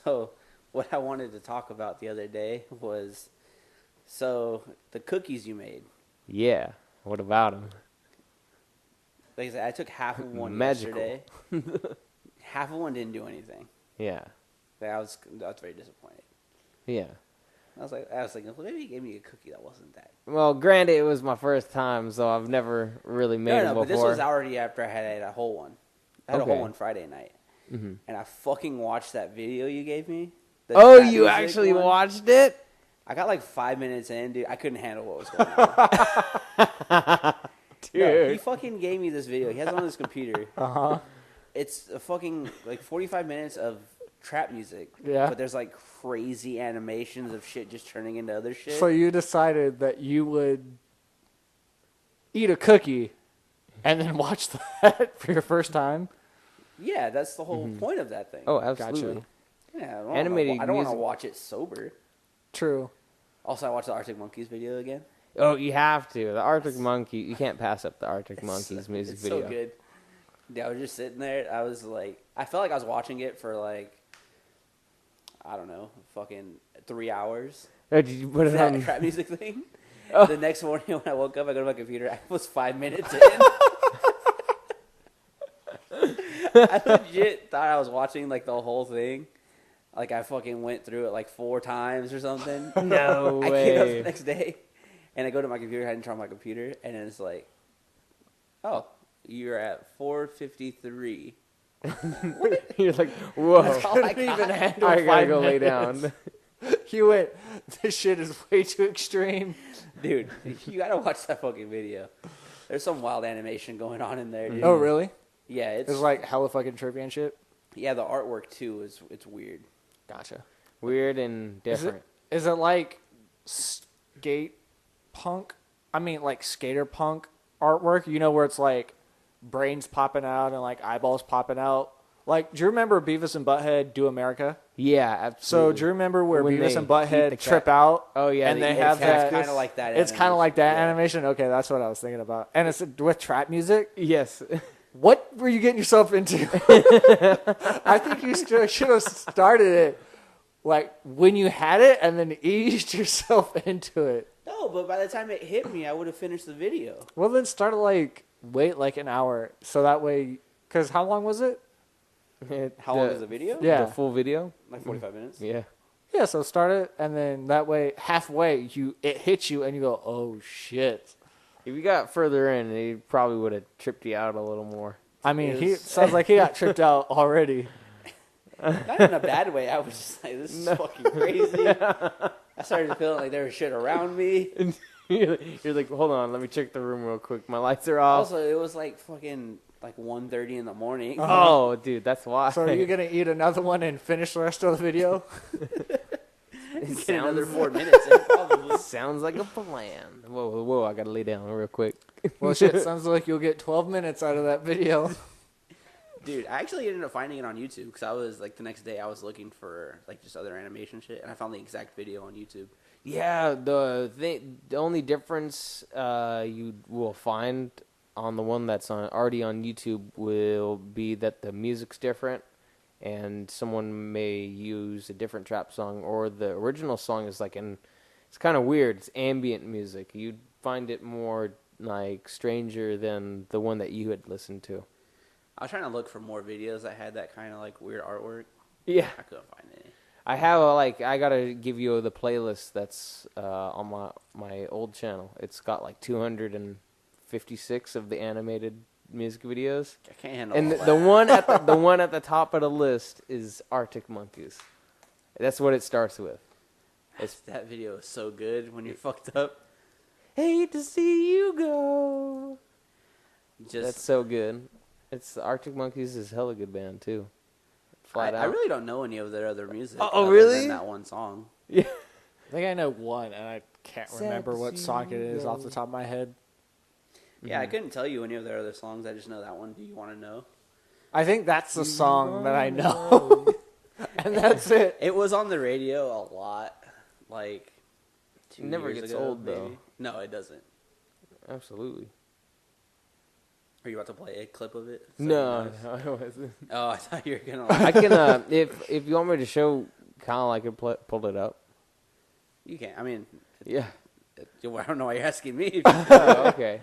So, what I wanted to talk about the other day was, so the cookies you made. Yeah. What about them? Like I said, I took half of one Magical. yesterday. Half of one didn't do anything. Yeah. Like, I was very disappointed. Yeah. I was thinking, well, maybe he gave me a cookie that wasn't that. Well, granted, it was my first time, so I've never really made them before. But this was already after I had a whole one. I had a whole Okay. one Friday night. Mm-hmm. And I fucking watched that video you gave me. Oh, you actually watched it? I got like 5 minutes in, dude. I couldn't handle what was going on. Dude. No, he fucking gave me this video. He has it on his computer. Uh-huh. It's a fucking like 45 minutes of trap music. Yeah. But there's like crazy animations of shit just turning into other shit. So you decided that you would eat a cookie and then watch that for your first time? Yeah, that's the whole point of that thing. Oh, absolutely. Yeah, Animated I don't want to music. watch it sober. True. Also, I watched the Arctic Monkeys video again. Oh, you have to. The Arctic Monkey. You can't pass up the Arctic Monkeys music It's video. so good. Yeah, I was just sitting there. I was like, I felt like I was watching it for like, I don't know, fucking 3 hours. Oh, did you put it That on? trap music thing. Oh. The next morning when I woke up, I go to my computer. I was 5 minutes in. I legit thought I was watching like the whole thing. Like I fucking went through it like 4 times or something. No I came up the way. next day, and I go to my computer. I hadn't turned on my computer, and it's like, oh, you're at 4:53. You're like, whoa. That's all I Couldn't got. even handle I gotta 5 go lay minutes. down. You went, this shit is way too extreme. Dude, you gotta watch that fucking video. There's some wild animation going on in there, dude. Oh, really? Yeah, It's like hella fucking trippy and shit? yeah, the artwork too it's weird. Gotcha. Weird and different. Is it like skate punk? I mean, like skater punk artwork? You know, where it's like brains popping out and like eyeballs popping out? Like, do you remember Beavis and Butthead Do America? Yeah, So, absolutely. do you remember where When Beavis they and eat the Butthead cat. trip out? Oh, yeah. And they eat have the that. cactus. Kind of like that. It's kind of like that Yeah. animation? Okay, that's what I was thinking about. And it's with trap music? Yes. What were you getting yourself into? I think you should have started it like when you had it and then eased yourself into it. No, but by the time it hit me, I would have finished the video. Well, then start wait like an hour. So that way, because how long was it? How long is the video? Yeah. The full video? Like 45 minutes? Yeah. Yeah, so start it and then that way, halfway, it hits you and you go, oh shit. If you got further in, he probably would have tripped you out a little more. I mean, It he was- sounds like he got tripped out already. Not in a bad way. I was just like, this is fucking crazy. I started feeling like there was shit around me. You're like, hold on, let me check the room real quick. My lights are off. Also, it was like fucking like 1:30 in the morning. Oh, dude, that's why. So are you going to eat another one and finish the rest of the video? Get another 4 minutes in, probably. Sounds like a plan. Whoa, I gotta lay down real quick. Well, shit, sounds like you'll get 12 minutes out of that video. Dude, I actually ended up finding it on YouTube because I was like the next day I was looking for like just other animation shit, and I found the exact video on YouTube. Yeah, the only difference you will find on the one that's already on YouTube will be that the music's different, and someone may use a different trap song, or the original song is like it's kind of weird. It's ambient music. You'd find it more like stranger than the one that you had listened to. I was trying to look for more videos that had that kind of like weird artwork. Yeah. I couldn't find any. I have I gotta give you the playlist that's on my old channel. It's got like 256 of the animated music videos, I can't handle and all the that. one at the one at the top of the list is Arctic Monkeys. That's what it starts with. That video is so good when you're fucked up. Hate to see you go. Just That's so good. It's the Arctic Monkeys is a hella good band too. Flat out. I really don't know any of their other music. Oh, other really? Than that one song. Yeah. I think I know one, and I can't remember what song it is off the top of my head. Yeah, I couldn't tell you any of their other songs. I just know that one. Do you want to know? I think that's the song that I know. And that's it. It was on the radio a lot, like 2 It never years gets ago, old, though. maybe. No, it doesn't. Absolutely. Are you about to play a clip of it? So No, he knows? no, I wasn't. Oh, I thought you were gonna. I can if you want me to show Kyle, I can pull it up. You can't. I mean, Yeah. I don't know why you're asking me. Oh, okay.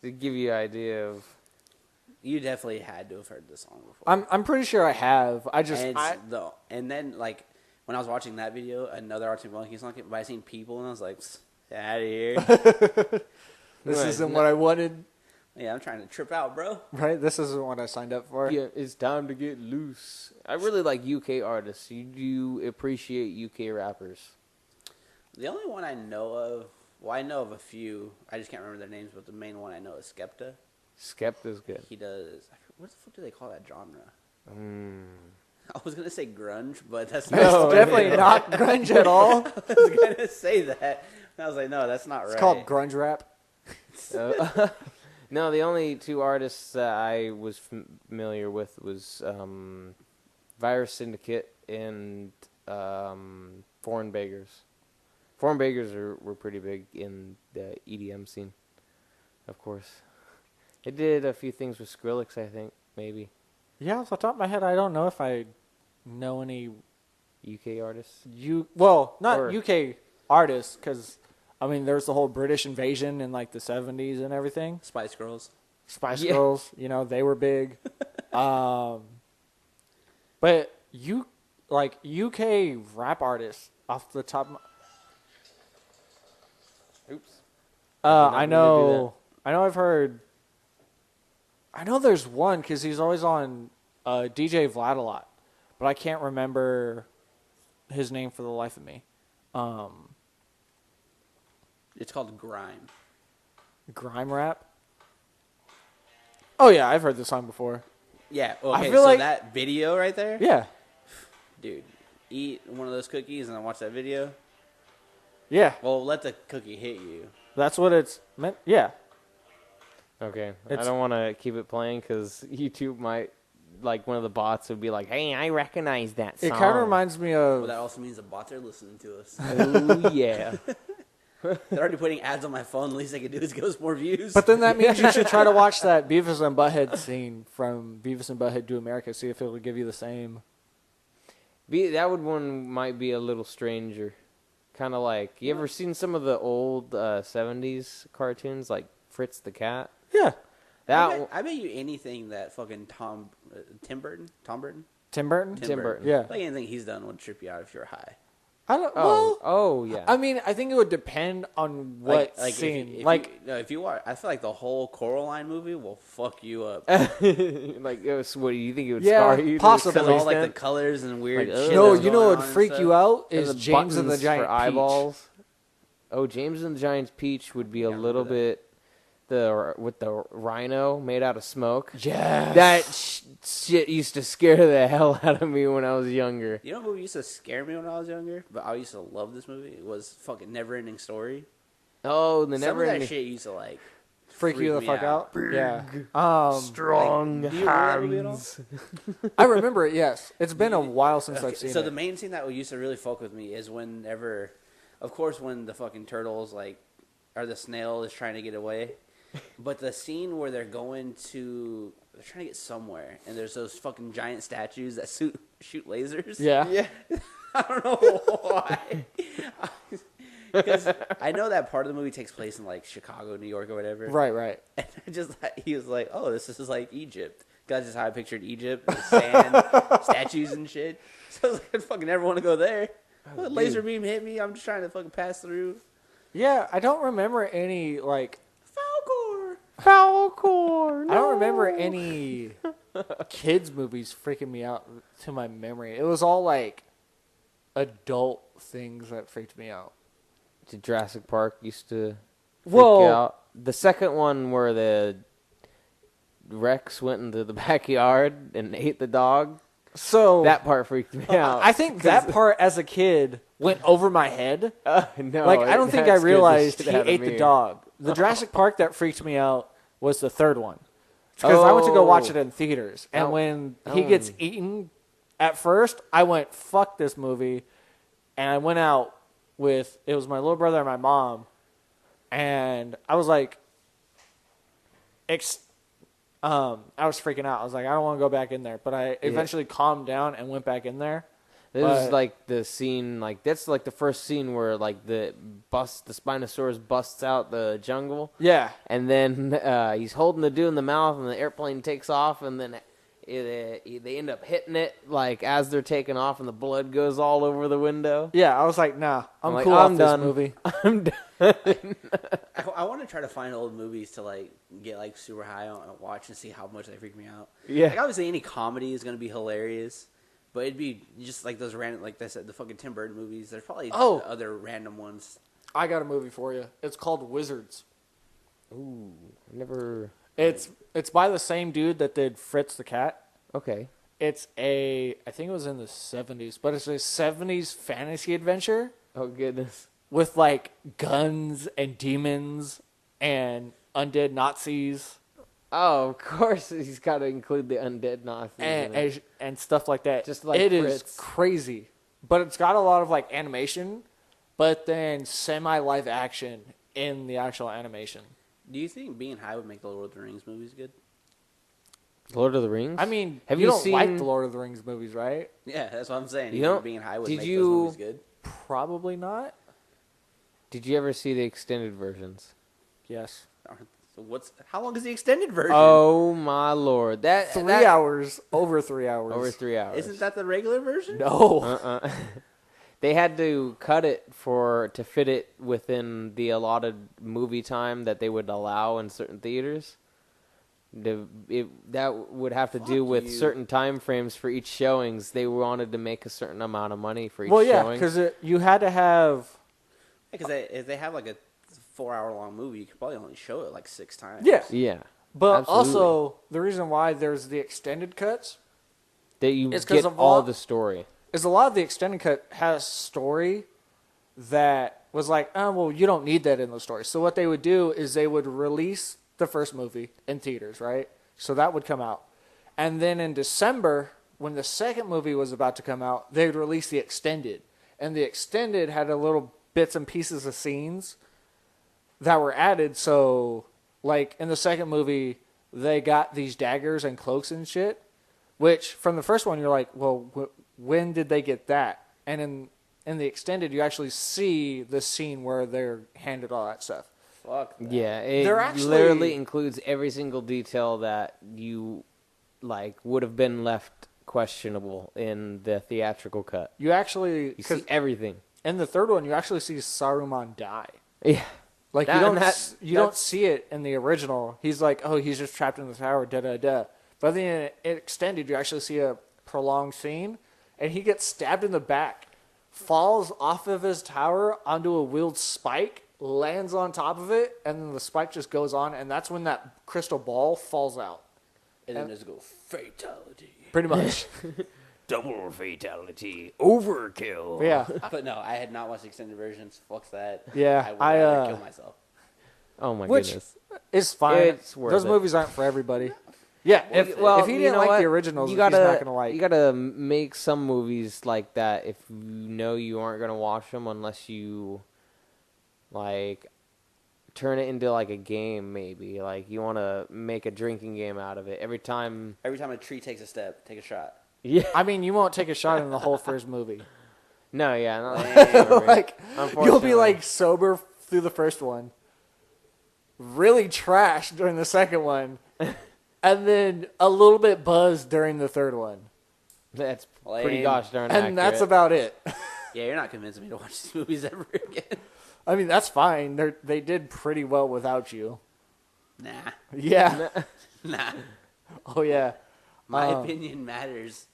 To give you an idea of. You definitely had to have heard the song before. I'm pretty sure I have. And then like when I was watching that video, another Arctic Monkey song came, but I seen people and I was like, out of here. This Right. isn't what I wanted. Yeah, I'm trying to trip out, bro. Right? This isn't what I signed up for. Yeah, it's time to get loose. I really like UK artists. You do appreciate UK rappers. The only one I know of, well, I know of a few. I just can't remember their names, but the main one I know is Skepta. Skepta's good. He does. What the fuck do they call that genre? Mm. I was gonna say grunge, but that's It's not. definitely not grunge at all. I was gonna say that. And I was like, no, that's not right. It's called grunge rap. No, the only two artists that I was familiar with was Virus Syndicate and Foreign Beggars. Foreign Beggars were pretty big in the EDM scene, of course. They did a few things with Skrillex, I think, maybe. Yeah, off the top of my head, I don't know if I know any UK artists. not Or- UK artists, because I mean, there's the whole British invasion in like the 70s and everything. Spice Girls. Spice Yeah. Girls, they were big. But UK rap artists off the top. Of my, Oops. I know. I've heard. I know there's one because he's always on DJ Vlad a lot, but I can't remember his name for the life of me. It's called Grime. Grime rap. Oh yeah, I've heard this song before. Yeah. I Okay. feel So like- that video right there, Yeah, dude. Eat one of those cookies and then watch that video. yeah, Well, let the cookie hit you. that's what it's meant. Yeah, Okay. I It's- don't want to keep it playing because YouTube might, like, one of the bots would be like, hey, I recognize that song. it kind of reminds me Well, of. that also means the bots are listening to us. Oh, yeah. They're already putting ads on my phone. The least they can do is give us more views. But then that means you should try to watch that Beavis and Butthead scene from Beavis and Butthead Do America. See if it'll give you the same. That one might be a little stranger. Kind of like, you ever seen some of the old 70s cartoons, like Fritz the Cat? Yeah, I bet you anything that fucking Tim Burton? Tim Burton. Tim Burton. Yeah, Like anything he's done would trip you out if you're high. I don't. Well, Oh, yeah. I mean, I think it would depend on what scene. If you watch, I feel like the whole Coraline movie will fuck you up. Like, what do you think it would Yeah, scar you? possibly. Because To all like the extent? colors and weird Like, shit. ugh. no, that's you know going what would on freak and you stuff. out And is the James and the buttons Giant for eyeballs. Oh, James and the Giant's Peach would be a Yeah, I remember little that. bit with the rhino made out of smoke. Peach. Yes. That shit used to scare the hell out of me when I was younger. You know what movie used to scare me when I was younger? But I used to love this movie. It was fucking Never Ending Story. Oh, the Some never of that ending shit used to like freak you the me fuck out. Yeah. strong Like, do you remember that movie at all? hands. I remember it. Yes, it's been a while since I've seen So it. the main scene that used to really fuck with me is whenever, of course, when the fucking turtles or the snail is trying to get away, but the scene where they're trying to get somewhere, and there's those fucking giant statues that shoot lasers. Yeah. Yeah. I don't know why. Because I know that part of the movie takes place in like Chicago, New York, or whatever. Right. And he was like, "Oh, this is like Egypt." That's just how I pictured Egypt: with sand, statues, and shit. So I was like, "I fucking never want to go there." Oh, Laser beam hit me. I'm just trying to fucking pass through. Yeah, I don't remember any like. Falcor. I don't remember any kids movies freaking me out to my memory. It was all like adult things that freaked me out. Jurassic Park used to freak Well- you out. The second one where the Rex went into the backyard and ate the dog. So That part freaked me out. I think that part as a kid went over my head. No, Like I don't think that I scared the realized shit he out of ate me. the dog. The Jurassic Park that freaked me out was the third one. Because I went to go watch it in theaters. And Oh. when he gets eaten at first, I went, fuck this movie. And I went out with, it was my little brother and my mom. And I was like, I was freaking out. I was like, I don't want to go back in there. But I eventually calmed down and went back in there. This is like the scene, like that's like the first scene where like the Spinosaurus busts out the jungle. Yeah. And then he's holding the dude in the mouth, and the airplane takes off, and then they end up hitting it like as they're taking off, and the blood goes all over the window. Yeah, I was like, nah, I'm like, cool I'm off done. this movie. I'm done. I want to try to find old movies to like get like super high on and watch and see how much they freak me out. Yeah. Like obviously any comedy is gonna be hilarious, but it'd be just like those random, like I said, the fucking Tim Burton movies. There's probably other random ones. I got a movie for you. It's called Wizards. Ooh, never. It's by the same dude that did Fritz the Cat. Okay. It's I think it was in the 70s, but it's a 70s fantasy adventure Oh goodness. with like guns and demons and undead Nazis Oh, of course he's got to include the undead Nazis in it. and stuff like that. Just like it is Fritz. crazy, but it's got a lot of like animation, but then semi live action in the actual animation. Do you think being high would make the Lord of the Rings movies good? Lord of the Rings. I mean, have you you don't seen like the Lord of the Rings movies, right? Yeah, that's what I'm saying. You You think don't- being high would did make you- those movies good? Probably not. Did you ever see the extended versions? Yes. So how long is the extended version? Oh my lord! That 3 that- hours, over 3 hours. over 3 hours. Isn't that the regular version? No. They had to cut it to fit it within the allotted movie time that they would allow in certain theaters. That would have to do with you. certain time frames for each showings. They wanted to make a certain amount of money for each Well, yeah, showing. because you had to have. Because if they have like a 4-hour-long movie, you could probably only show it like 6 times. Yeah. Yeah, But absolutely. also, the reason why there's the extended cuts that you It's 'cause get of all all- the story. is a lot of the extended cut has story that was like, oh, well, you don't need that in the story. So what they would do is they would release the first movie in theaters, right? So that would come out. And then in December, when the second movie was about to come out, they would release the extended. And the extended had a little bits and pieces of scenes that were added. So, like, in the second movie, they got these daggers and cloaks and shit, which from the first one, you're like, well, when did they get that? And in the extended, you actually see the scene where they're handed all that stuff. Fuck that. Yeah, it They're actually- literally includes every single detail that you like would have been left questionable in the theatrical cut. You actually, You because see everything. in the third one, you actually see Saruman die. Yeah, Like That- you don't and that- you don't that's- see it in the original. He's like, oh, he's just trapped in the tower, da da da. But then in extended, you actually see a prolonged scene, and he gets stabbed in the back, falls off of his tower onto a wheeled spike, lands on top of it, and then the spike just goes on, and that's when that crystal ball falls out. And then just go fatality. Pretty much. double fatality, overkill. But yeah. But no, I had not watched the extended versions. Fuck that. Yeah, I would I, rather kill myself. Oh my Which- goodness. It's fine. It's worth Those it. movies aren't for everybody. Yeah, if he you didn't know like what? the originals, you he's gotta not gonna like. you gotta make some movies like that if you know you aren't gonna watch them unless you like turn it into like a game. Maybe like you want to make a drinking game out of it every time. Every time a tree takes a step, take a shot. Yeah. I mean, you won't take a shot in the whole first movie. No. Yeah. Not Damn. Like you'll Unfortunately. be like sober through the first one, really trash during the second one, and then a little bit buzzed during the third one, That's Lame. pretty gosh darn and accurate. that's about it. Yeah, you're not convincing me to watch these movies ever again. I mean, that's fine. They did pretty well without you. Nah. Yeah. Nah. Oh yeah. My opinion matters.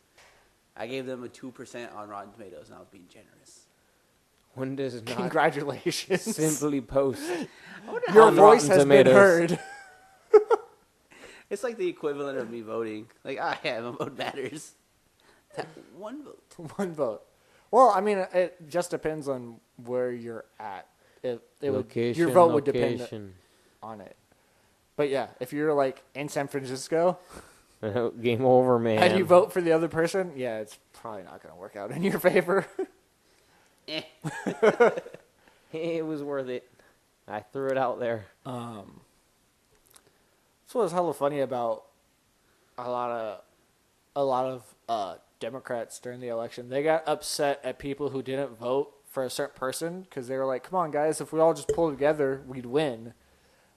I gave them a 2% on Rotten Tomatoes, and I was being generous. One does not Congratulations. simply post. Your on voice Rotten has been Tomatoes. heard. It's like the equivalent of me voting. Like, yeah, my vote matters. That one vote. One vote. Well, I mean, it just depends on where you're at. It would, Location, your vote would depend location. on it. But yeah, if you're like in San Francisco Game over, man. and you vote for the other person, yeah, it's probably not going to work out in your favor. Eh. It was worth it. I threw it out there. That's what was hella funny about a lot of Democrats during the election. They got upset at people who didn't vote for a certain person because they were like, "Come on, guys, if we all just pull together, we'd win."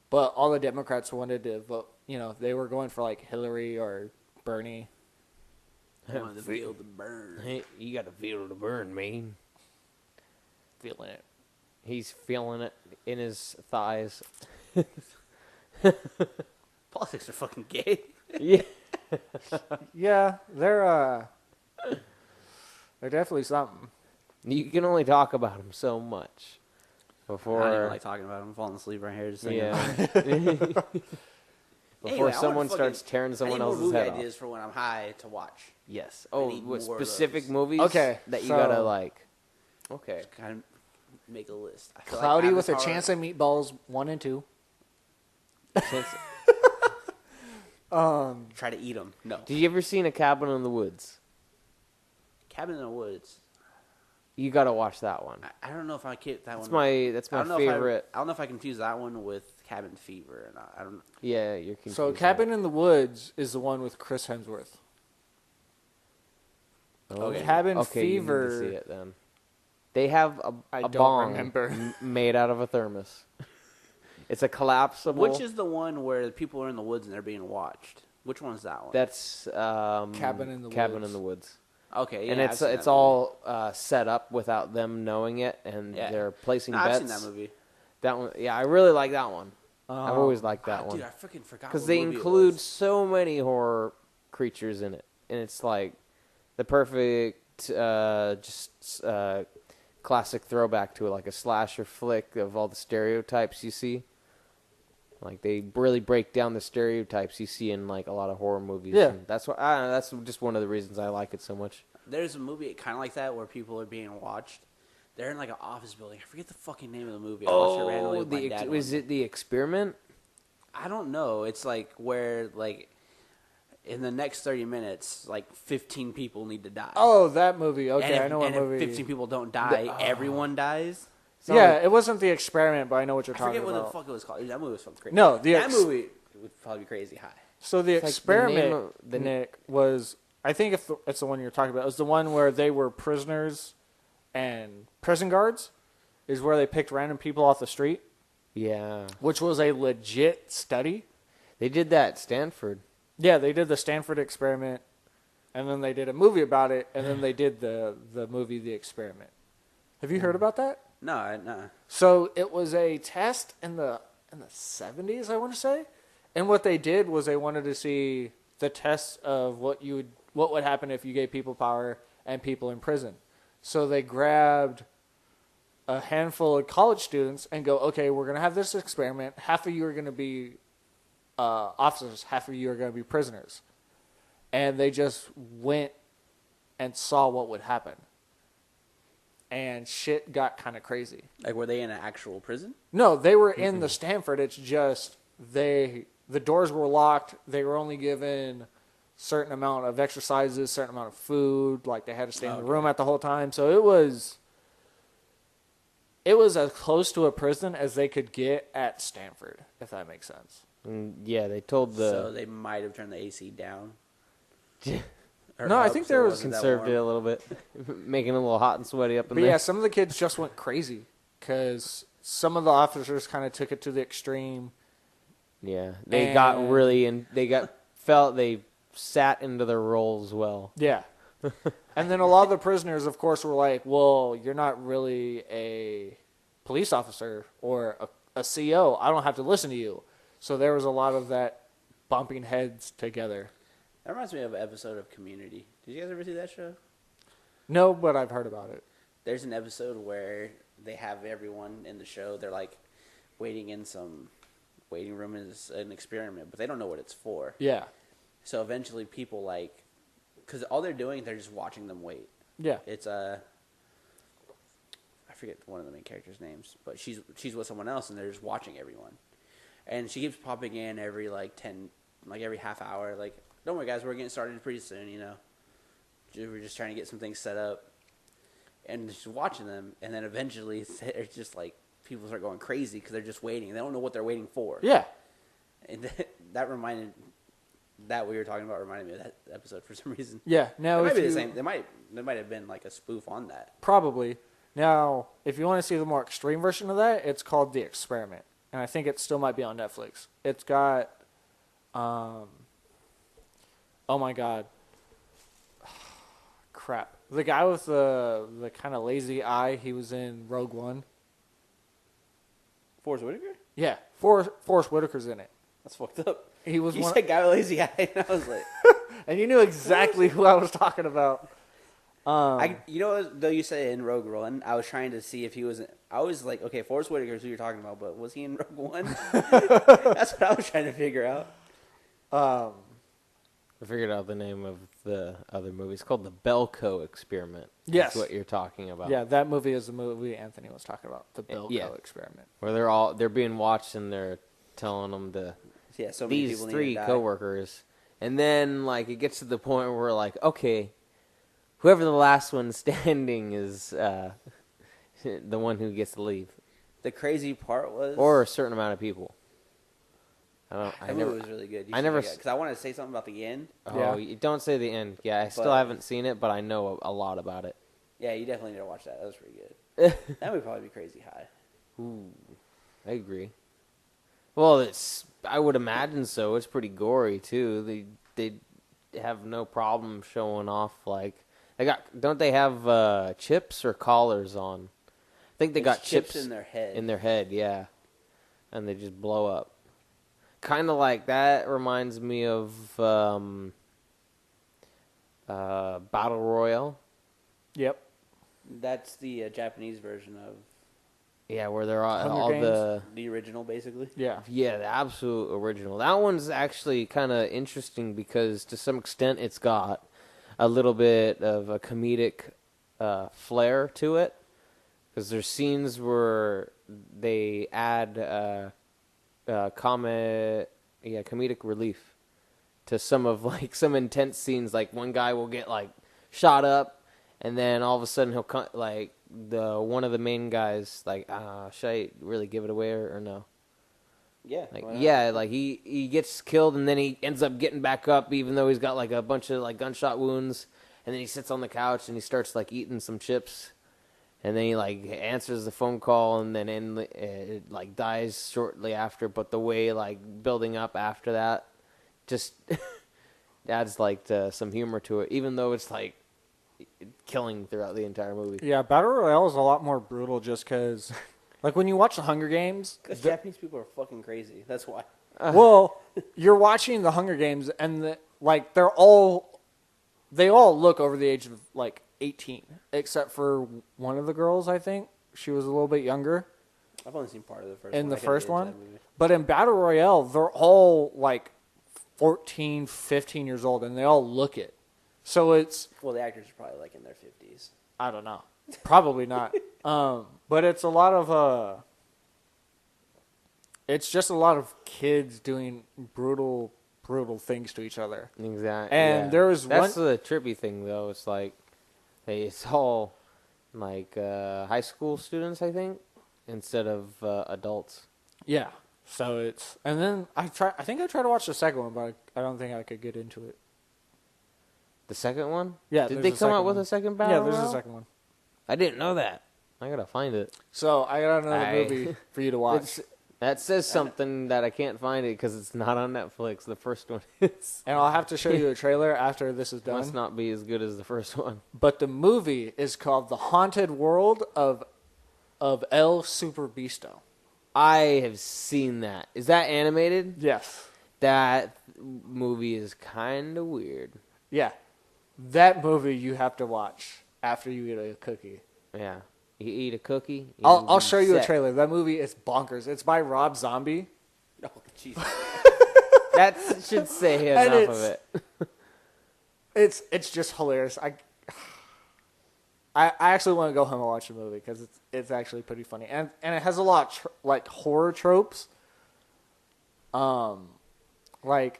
But all the Democrats wanted to vote. You know, they were going for like Hillary or Bernie. I wanted to feel the burn. Hey, you got to feel the burn, man. Feeling it. He's feeling it in his thighs. Politics are fucking gay. Yeah. Yeah, they're definitely something. You can only talk about him so much before. I don't even like talking about him. I'm falling asleep right here. Just thinking about it. Yeah. Before Anyway, I someone wanna starts tearing someone I need more else's movie head ideas for when I'm high to watch. off. Yes. I Oh, need what more of specific those. movies? Okay, That you so- gotta like. Okay. Just kind of make a list. I feel Cloudy like with a Avatar- Chance of Meatballs 1 and 2. Try to eat them. No. Did you ever seen A Cabin in the Woods? Cabin in the Woods. You gotta watch that one. I don't know if I keep that That's one. that's I my don't know if favorite. I don't know if I confuse that one with Cabin Fever or not. I don't. Yeah, you're confused. So Cabin in the Woods is the one with Chris Hemsworth. Okay. Cabin Okay, Fever. you need to see it then. They have I a don't bong remember. made out of a thermos. It's a collapsible. Which is the one where the people are in the woods and they're being watched? Which one's that one? That's Cabin in the Cabin Woods. in the Woods. Okay, yeah, And I've it's seen it's that movie. all set up without them knowing it, and Yeah. they're placing No, bets. I've seen that movie. That one, yeah, I really like that one. I've always liked that Ah, one Dude, I freaking forgot. because what they movie it include was. so many horror creatures in it, and it's like the perfect classic throwback to it, like a slasher flick of all the stereotypes you see. Like they really break down the stereotypes you see in like a lot of horror movies. Yeah. And that's what that's just one of the reasons I like it so much. There's a movie kind of like that where people are being watched. They're in like an office building. I forget the fucking name of the movie. I watched it randomly with my dad. Was it The Experiment? I don't know. It's like where like in the next 30 minutes, like 15 people need to die. Oh, that movie. Okay, and if, I know what and if movie. 15 people don't die, everyone dies. Yeah, it wasn't The Experiment, but I know what you're I talking forget what about. the fuck it was called. That movie was fucking crazy. No, that movie would probably be crazy high. So The It's like the Experiment, name of the- Nick, was, I think if it's the one you're talking about, it was the one where they were prisoners and prison guards, is where they picked random people off the street, Yeah. which was a legit study. They did that at Stanford. Yeah, they did the Stanford experiment, and then they did a movie about it, and then they did the movie The Experiment. Have you heard about that? No. So it was a test in the 70s, I want to say, and what they did was they wanted to see the test of what would happen if you gave people power and people in prison. So they grabbed a handful of college students and go, okay, we're going to have this experiment. Half of you are going to be officers, half of you are going to be prisoners. And they just went and saw what would happen. And shit got kind of crazy. Like, were they in an actual prison? No, they were in the Stanford. It's just the doors were locked. They were only given certain amount of exercises, certain amount of food. Like they had to stay in the room at the whole time. So it was as close to a prison as they could get at Stanford, if that makes sense. And yeah, they told So the they might have turned the AC down. Or No, I up, think so there it was wasn't that conserved it warm. a little bit, making it a little hot and sweaty up in But there. yeah, some of the kids just went crazy because some of the officers kind of took it to the extreme. Yeah, they got And- really in. They sat into their roles well. Yeah. And then a lot of the prisoners, of course, were like, well, you're not really a police officer or a CO. I don't have to listen to you. So there was a lot of that bumping heads together. That reminds me of an episode of Community. Did you guys ever see that show? No, but I've heard about it. There's an episode where they have everyone in the show. They're like waiting in some waiting room as an experiment, but they don't know what it's for. Yeah. So eventually people like, because all they're doing, they're just watching them wait. Yeah. It's I forget one of the main characters' names, but she's with someone else, and they're just watching everyone. And she keeps popping in every every half hour. Like, don't worry, guys, we're getting started pretty soon. You know, we're just trying to get some things set up, and she's watching them. And then eventually, it's just like people start going crazy because they're just waiting. They don't know what they're waiting for. Yeah. And that reminded that we were talking about reminded me of that episode for some reason. Yeah. Now, It might if be the you, same. There might have been like a spoof on that. Probably. Now, if you want to see the more extreme version of that, it's called The Experiment, and I think it still might be on Netflix. It's got, oh my god, crap, the guy with the kind of lazy eye. He was in Rogue One. Forrest Whitaker? Yeah, Forrest Whitaker's in it. That's fucked up. He was You one, said guy with lazy eye, and I was like, and you knew exactly who I was talking about. you know what, though you said in Rogue One, I was trying to see if he was. I was like, okay, Forrest Whitaker is who you're talking about, but was he in Rogue One? That's what I was trying to figure out. I figured out the name of the other movie. It's called The Belko Experiment. Yes. That's what you're talking about. Yeah, that movie is the movie Anthony was talking about, the Belko Yeah. Experiment. Where they're being watched and they're telling them to Yeah, so many these people three need to die. coworkers, and then like it gets to the point where we're like, okay, whoever the last one standing is the one who gets to leave, The crazy part was, or a certain amount of people. I that never. movie was really good. I never because I wanted to say something about the end. Oh, Yeah. you don't say the end. Yeah, I still But- haven't seen it, but I know a lot about it. Yeah, you definitely need to watch that. That was pretty good. That would probably be crazy high. Ooh, I agree. Well, I would imagine so. It's pretty gory too. They have no problem showing off like don't they have chips or collars on? I think they It's got chips in their head. In their head, yeah, and they just blow up. Kind of like that reminds me of Battle Royale. Yep. That's the Japanese version of Yeah, where they're all, Hunger the original, basically. Yeah. the absolute original. That one's actually kind of interesting because to some extent it's got a little bit of a comedic flair to it. Because there's scenes where they add comedic relief to some of like some intense scenes. Like one guy will get like shot up, and then all of a sudden he'll like one of the main guys like, should I really give it away or no? Yeah. Like why not? yeah, like he gets killed and then he ends up getting back up even though he's got like a bunch of like gunshot wounds, and then he sits on the couch and he starts like eating some chips. And then he like answers the phone call, and then it like dies shortly after. But the way like building up after that, just adds like some humor to it, even though it's like killing throughout the entire movie. Yeah, Battle Royale is a lot more brutal just because, like, when you watch the Hunger Games, Because Japanese people are fucking crazy. That's why. well, you're watching the Hunger Games, and they all look over the age of like 18, except for one of the girls. I think she was a little bit younger I've only seen part of the first in one. the I couldn't first get into one. that movie. But in Battle Royale, they're all like 14, 15 years old, and they all look it. So it's, Well, the actors are probably like in their 50s. I don't know, probably not. But it's a lot of it's just a lot of kids doing brutal things to each other. Exactly. And yeah. there was that's the trippy thing though. It's like it's all like high school students, I think, instead of adults. Yeah. So it's, and then I think I tried to watch the second one, but I don't think I could get into it. The second one? Yeah. Did there's they a come second out with one. a second battle? Yeah, there's Royale? a second one. I didn't know that. I gotta find it. So I got another I- movie for you to watch. That says something that I can't find it because it's not on Netflix. The first one is. And I'll have to show you a trailer after this is done. Must not be as good as the first one. But the movie is called The Haunted World of El Super Beasto. I have seen that. Is that animated? Yes. That movie is kind of weird. Yeah. That movie you have to watch after you eat a cookie. Yeah. You eat a cookie. I'll show you a set. trailer. That movie is bonkers. It's by Rob Zombie. Oh, Jesus. That should say And enough of it. It's just hilarious. I actually want to go home and watch the movie because it's actually pretty funny, and it has a lot of like horror tropes. Like,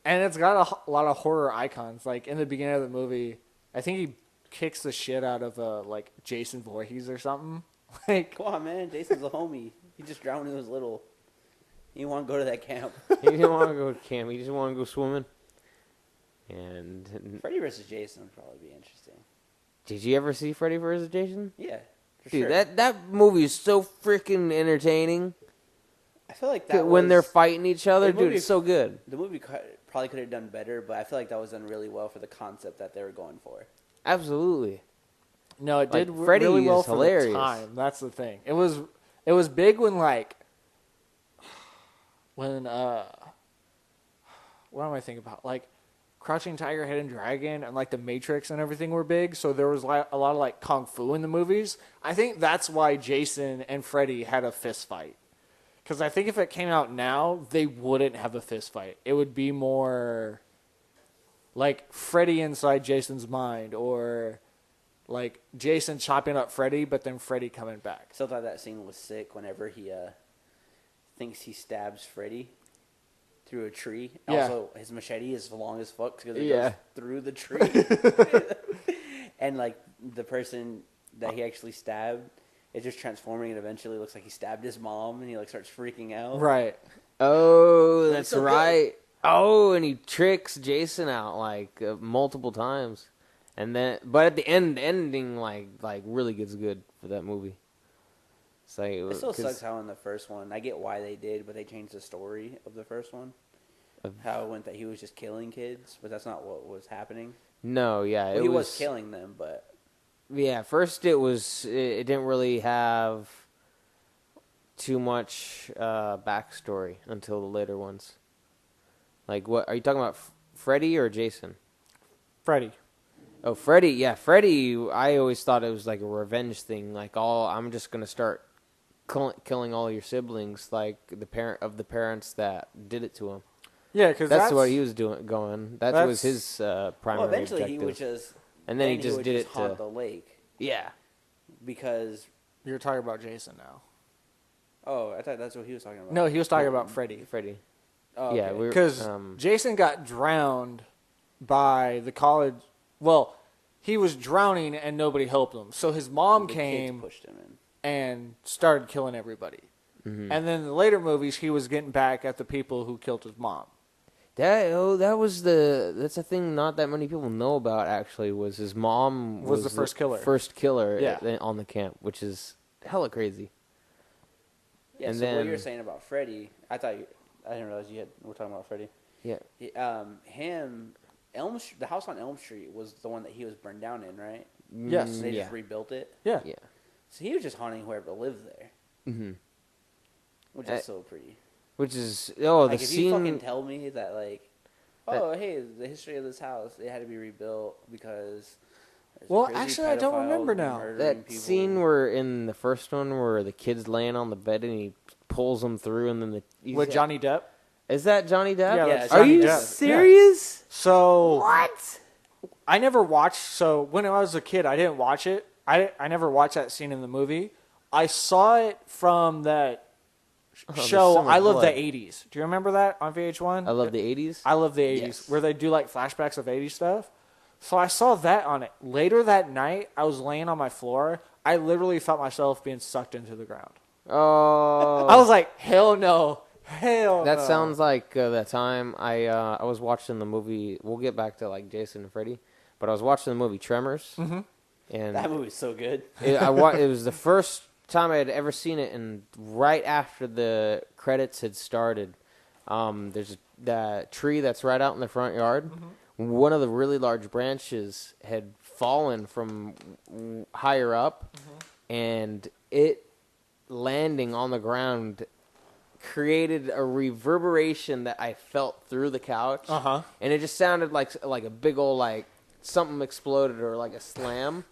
and it's got a lot of horror icons. Like in the beginning of the movie, I think he kicks the shit out of like Jason Voorhees or something. Like, Come on, man. Jason's a homie. He just drowned when he was little. He didn't want to go to that camp. He didn't want to go to camp. He just wanted to go swimming. And Freddy vs. Jason would probably be interesting. did you ever see Freddy vs. Jason? Yeah, for Dude, sure. that movie is so freaking entertaining. I feel like that When was, they're fighting each other, the dude, movie- it's so good. The movie probably could have done better, but I feel like that was done really well for the concept that they were going for. Absolutely. No, it Like, did Freddy really well is for hilarious. the time. That's the thing. It was big when what am I thinking about? Like Crouching Tiger, Hidden Dragon, and like The Matrix and everything were big. So there was like a lot of like kung fu in the movies. I think that's why Jason and Freddy had a fist fight. Because I think if it came out now, they wouldn't have a fist fight. It would be more like Freddy inside Jason's mind, or like Jason chopping up Freddy, but then Freddy coming back. Still thought that scene was sick whenever he thinks he stabs Freddy through a tree. Yeah. Also, his machete is long as fuck because it Yeah. goes through the tree. And like the person that he actually stabbed is just transforming, and eventually looks like he stabbed his mom, and he like starts freaking out. Right. Oh, that's so good. right. Oh, and he tricks Jason out like multiple times, and then but at the ending like really gets good for that movie. It's like, It still sucks how in the first one, I get why they did, but they changed the story of the first one. How it went that he was just killing kids, but that's not what was happening. No, yeah, Well, he was killing them, but yeah. First, it didn't really have too much backstory until the later ones. Like, what are you talking about, Freddy or Jason? Freddy. Oh, Freddy, yeah, Freddy. I always thought it was like a revenge thing. Like, I'm just gonna start killing all your siblings, like the parents that did it to him. Yeah, because That's what he was going. That was his primary well, eventually objective. he would just, and then he would just did it haunt to the lake yeah. because. You're talking about Jason now. Oh, I thought that's what he was talking about. No, he was talking about Freddy. Freddy. Oh, Yeah, okay. Because Jason got drowned by the college. Well, he was drowning and nobody helped him. So his mom The came kids pushed him in. and started killing everybody. Mm-hmm. And then in the later movies, he was getting back at the people who killed his mom. That's a thing not that many people know about. Actually, was his mom Was the first killer. First killer Yeah. on the camp, which is hella crazy. Yeah, And so what then- you were saying about Freddy, I didn't realize we're talking about Freddy. Yeah. The house on Elm Street was the one that he was burned down in, right? Yes. So they yeah. just rebuilt it. Yeah. Yeah. So he was just haunting whoever lived there, Mm-hmm. which is so pretty. Which is Like the if you scene. fucking tell me that hey, the history of this house, it had to be rebuilt because. there's a Well, crazy actually, I don't pedophile remember now. murdering That people. scene where in the first one where the kid's laying on the bed and he pulls them through, and then With Johnny Depp. Is that Johnny Depp? Yeah, that's Are Johnny you Depp. serious? So What? I never watched. So when I was a kid, I didn't watch it. I never watched that scene in the movie. I saw it from that there's show. so much I love blood. the '80s. Do you remember that on VH1? I love the 80s. I love the '80s, Yes. where they do like flashbacks of '80s stuff. So I saw that on it. Later that night, I was laying on my floor. I literally felt myself being sucked into the ground. Oh. I was like, hell no. Hell That no. sounds like that time I was watching the movie. We'll get back to like Jason and Freddy, but I was watching the movie Tremors, and That movie's so good. it was the first time I had ever seen it, and right after the credits had started, there's that tree that's right out in the front yard. One of the really large branches had fallen from higher up, and it landing on the ground created a reverberation that I felt through the couch. And it just sounded like a big old like something exploded or like a slam.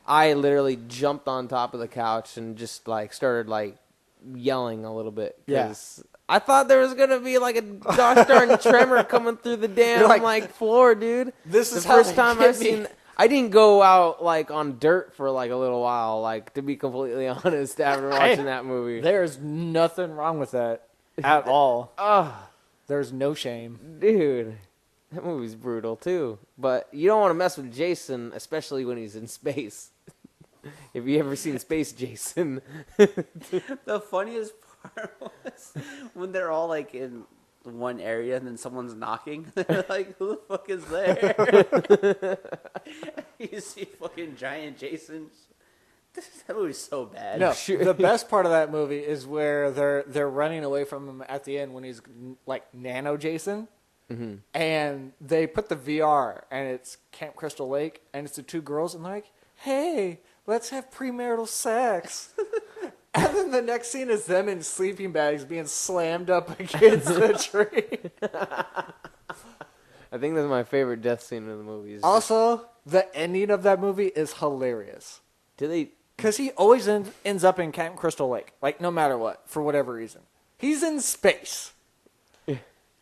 I literally jumped on top of the couch and just like started like yelling a little bit. Yeah. I thought there was gonna be like a gosh darn tremor coming through the damn You're like, like, floor, dude. This The is how first they time get I've me. seen. I didn't go out like on dirt for like a little while. Like to be completely honest, after watching that movie. There's nothing wrong with that at all. Oh, There's no shame. dude, that movie's brutal too. But you don't want to mess with Jason, especially when he's in space. If you ever seen Space Jason, The funniest part was when they're all like in one area and then someone's knocking. They're like, who the fuck is there? You see fucking giant Jason. That movie's so bad. No, the best part of that movie is where they're running away from him at the end when he's like Nano Jason. Mm-hmm. And they put the VR, and it's Camp Crystal Lake, and it's the two girls, and they're like, hey, let's have premarital sex. And then the next scene is them in sleeping bags being slammed up against the tree. I think that's my favorite death scene in the movie. Also, the ending of that movie is hilarious. Do they? Because he always ends up in Camp Crystal Lake, like no matter what, for whatever reason. He's in space.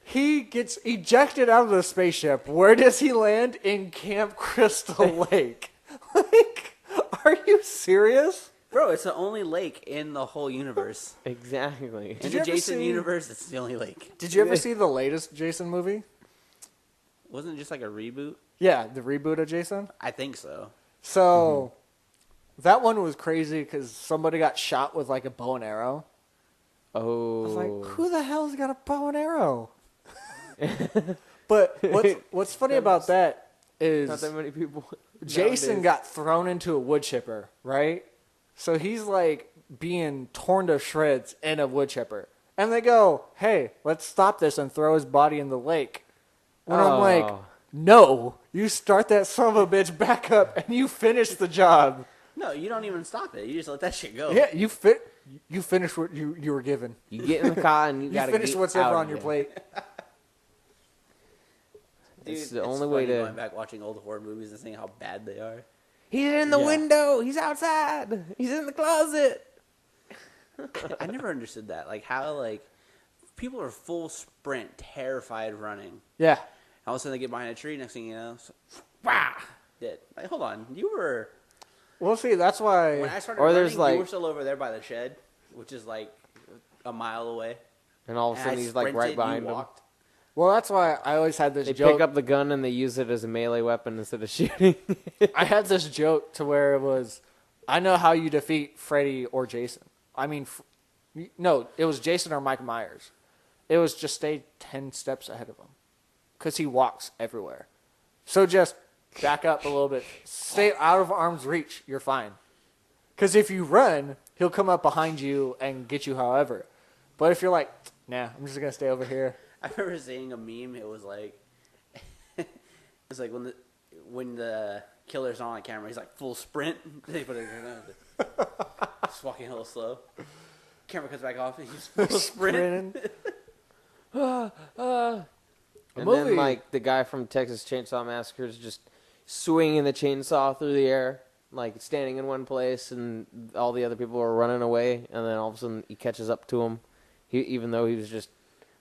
He gets ejected out of the spaceship. Where does he land? In Camp Crystal Lake. Like, are you serious? Bro, it's the only lake in the whole universe. Exactly. In the Jason universe, it's the only lake. Did you ever see the latest Jason movie? Wasn't it just like a reboot? Yeah, the reboot of Jason. I think so. So, that one was crazy because somebody got shot with like a bow and arrow. Oh. I was like, who the hell's got a bow and arrow? But what's funny about that is Not that many people. Jason nowadays. got thrown into a wood chipper, right? So he's like being torn to shreds in a wood chipper. And they go, hey, let's stop this and throw his body in the lake. And I'm like, no, you start that son of a bitch back up and you finish the job. No, you don't even stop it. You just let that shit go. Yeah, you finish what you were given. You get in the car and you gotta finish get what's out ever of on your there. plate. Dude, It's the it's only way funny to. going back watching old horror movies and seeing how bad they are. He's in the Yeah. window. He's outside. He's in the closet. I never understood that. Like how like people are full sprint, terrified running. Yeah. All of a sudden they get behind a tree. Next thing you know, wow, dead. Like hold on, you were Well, see, that's why. when I started Or running, there's, like- you were still over there by the shed, which is like a mile away. And all of a And sudden I he's like right sprinted, you behind him. walked. Well, that's why I always had this They joke. pick up the gun and they use it as a melee weapon instead of shooting. I had this joke to where it was, I know how you defeat Freddy or Jason. I mean, no, it was Jason or Mike Myers. It was just stay 10 steps ahead of him. Because he walks everywhere. So just back up a little bit. Stay out of arm's reach. You're fine. Because if you run, he'll come up behind you and get you however. But if you're like, nah, I'm just going to stay over here. I remember seeing a meme. It was like when the killer's on camera, he's like full sprint. They put it just walking a little slow. Camera cuts back off. And he's full sprint. Sprinting. And movie- then like the guy from Texas Chainsaw Massacre is just swinging the chainsaw through the air, like standing in one place, and all the other people are running away. And then all of a sudden he catches up to him, even though he was just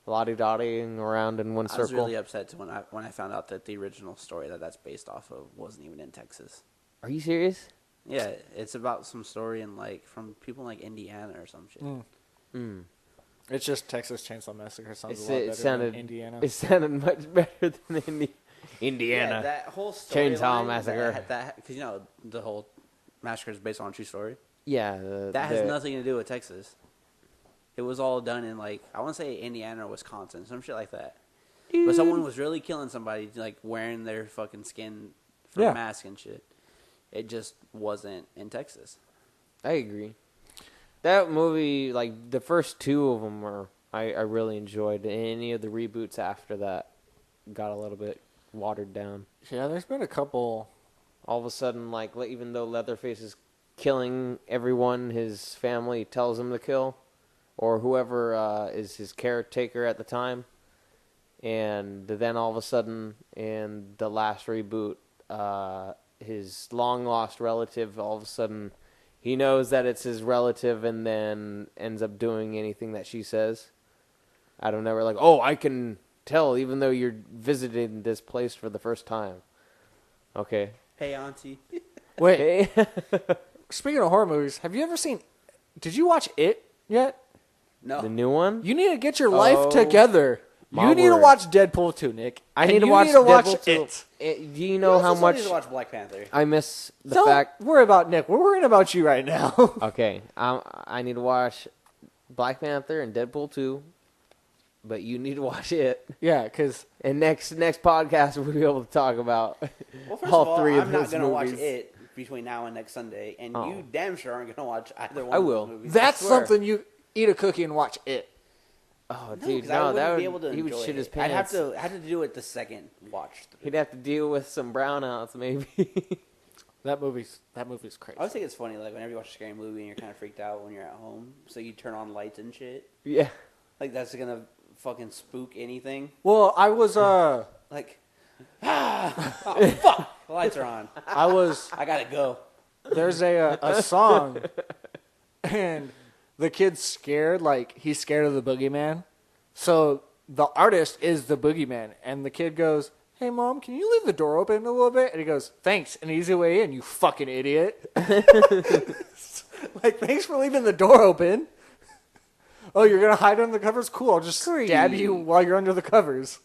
lottie-dottying around in one I circle. was really upset when I found out that the original story that's based off of wasn't even in Texas. Are you serious? Yeah, it's about some story in like from people in like Indiana or some shit. Mm. It's just Texas Chainsaw Massacre. Sounds It's, a lot it better sounded than Indiana. It sounded much better than Indiana. Yeah, that whole story Chainsaw Massacre. Because you know the whole massacre is based on a true story. Yeah, That has nothing to do with Texas. It was all done in like I want to say Indiana or Wisconsin, some shit like that. But someone was really killing somebody, like wearing their fucking skin for a mask and shit. It just wasn't in Texas. I agree. That movie, like the first two of them, I really enjoyed. Any of the reboots after that got a little bit watered down. Yeah, there's been a couple. All of a sudden, like even though Leatherface is killing everyone his family tells him to kill, or whoever is his caretaker at the time, and then all of a sudden in the last reboot, his long lost relative, all of a sudden he knows that it's his relative and then ends up doing anything that she says. I don't know, like, oh, I can tell even though you're visiting this place for the first time. Okay. Hey, auntie. Wait, Hey. speaking of horror movies, have you ever seen? Did you watch It yet? No. The new one? You need to get your life together. my You need to word. watch Deadpool 2, Nick. I And need to you watch need to watch Deadpool 2. It. Do you know how much Need to watch Black Panther. I miss the Don't fact? worry about Nick. We're worrying about you right now. Okay, I need to watch Black Panther and Deadpool 2 but you need to watch it. Yeah, because And next podcast we'll be able to talk about Well, first all of all, three of I'm not those going to watch movies. it between now and next Sunday, and Oh. you damn sure aren't going to watch either one I of will. those movies. that's I swear. something you eat a cookie and watch it. Oh, No, dude, 'cause I no, wouldn't that would be able to he would enjoy shit his it. I'd have pants. to do it the second watch. He'd have to deal with some brownouts, maybe. That movie's crazy. I always think it's funny, like whenever you watch a scary movie and you're kind of freaked out when you're at home, so you turn on lights and shit. Yeah. Like that's gonna fucking spook anything. Well, I was Like, oh, fuck, the lights are on. I gotta go. there's a song, and the kid's scared, like he's scared of the boogeyman. So the artist is the boogeyman, and the kid goes, "Hey mom, can you leave the door open a little bit?" And he goes, "Thanks, an easy way in, you fucking idiot." Like, thanks for leaving the door open. Oh, you're gonna hide under the covers? Cool, I'll just stab you while you're under the covers.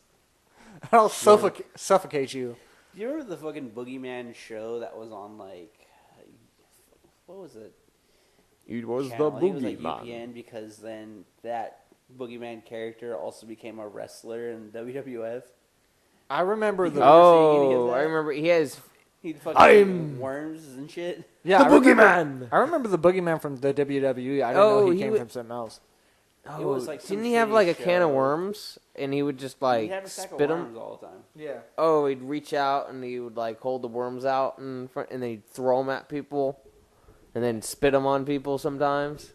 I'll suffocate you. Do you remember the fucking Boogeyman show that was on like, what was it? It was Channel? the I think it was like boogeyman. UPN, because then that Boogeyman character also became a wrestler in WWF. I remember the Oh, I remember he has He'd fucking worms and shit. yeah, the I remember- boogeyman. I remember the boogeyman from the WWE. I didn't know he came from something else. It was like some didn't he have shitty like a can of show. worms and he would just like He'd have a sack of spit worms them? all the time. Yeah. Oh, he'd reach out and he would like hold the worms out in front and then he'd throw them at people and then spit them on people sometimes.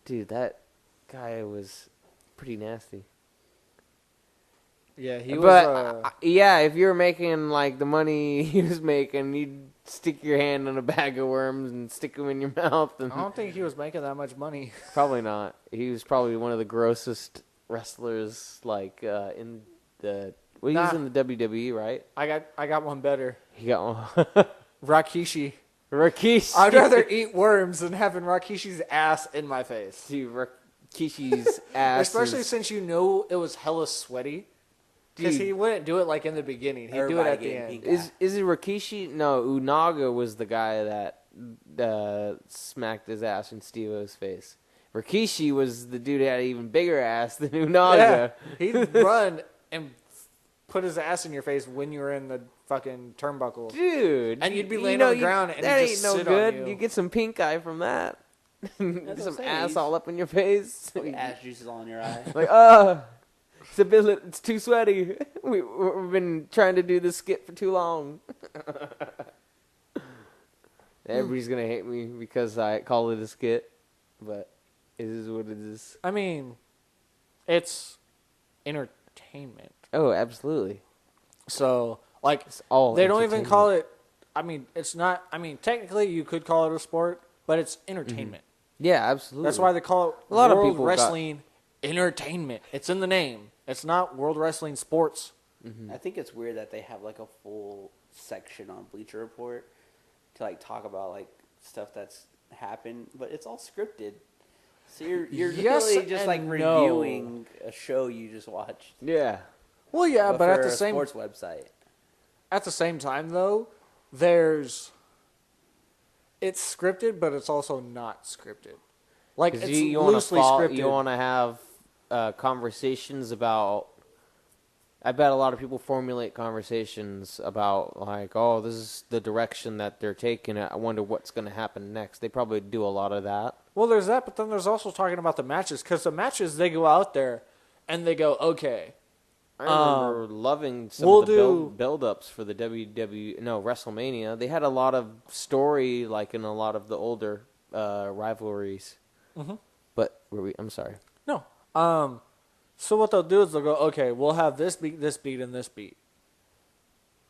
Dude, that guy was pretty nasty. Yeah, he was. But yeah, if you were making like the money he was making, you'd stick your hand in a bag of worms and stick them in your mouth. And I don't think he was making that much money. probably not. He was probably one of the grossest wrestlers, like in the. Well, he was Nah. in the WWE, right? I got one better. He got one. Rakishi. Rikishi. I'd rather eat worms than having Rakishi's ass in my face. Dude, Rikishi's ass. Especially is- since you know it was hella sweaty. Because Dude. he wouldn't do it like in the beginning. He'd do it Everybody at the getting end. pink Is it Rikishi? No, Unaga was the guy that smacked his ass in Steve-O's face. Rikishi was the dude that had an even bigger ass than Unaga. Yeah, he'd run and put his ass in your face when you were in the fucking turnbuckle. Dude. And you'd be laying on the ground and that he'd ain't just no sit on good. you. You get some pink eye from that. Get what some I'm saying. ass all up in your face. Fucking ass juices all in your eye. Like, it's too sweaty. We've been trying to do this skit for too long. Everybody's going to hate me because I call it a skit, but it is what it is. I mean, it's entertainment. Oh, absolutely. So, like, It's all they don't even entertainment. call it. I mean, it's not. I mean, technically, you could call it a sport, but it's entertainment. Yeah, absolutely. That's why they call it A lot of World people got- Wrestling Entertainment. It's in the name. It's not World Wrestling Sports. I think it's weird that they have like a full section on Bleacher Report to like talk about like stuff that's happened, but it's all scripted. So you're Yes literally just like and no. reviewing a show you just watched. Yeah. Well, yeah, but at for the a same sports website. time, though, it's scripted, but it's also not scripted. Like, it's Because you want loosely to scripted. you want to have conversations about. I bet a lot of people formulate conversations about like, oh, this is the direction that they're taking it. I wonder what's going to happen next. They probably do a lot of that. Well, there's that, but then there's also talking about the matches, because the matches, they go out there and they go, okay, I remember loving some we'll of the do- build-ups for the WrestleMania. They had a lot of story, like in a lot of the older rivalries. Mhm. But I'm sorry. no. So what they'll do is they'll go, okay, we'll have this beat, and this beat.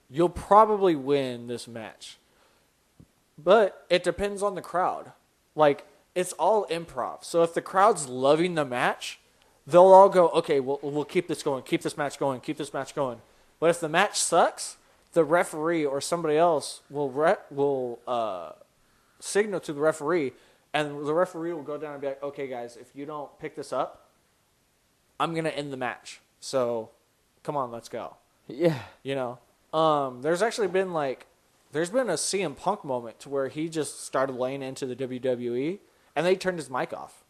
You'll probably win this match. But it depends on the crowd. Like, it's all improv. So if the crowd's loving the match, they'll all go, okay, we'll keep this going, keep this match going, keep this match going. But if the match sucks, the referee or somebody else will signal to the referee, and the referee will go down and be like, okay, guys, if you don't pick this up, I'm going to end the match. So, come on, let's go. Yeah. You know? There's actually been, there's been a CM Punk moment to where he just started laying into the WWE, and they turned his mic off.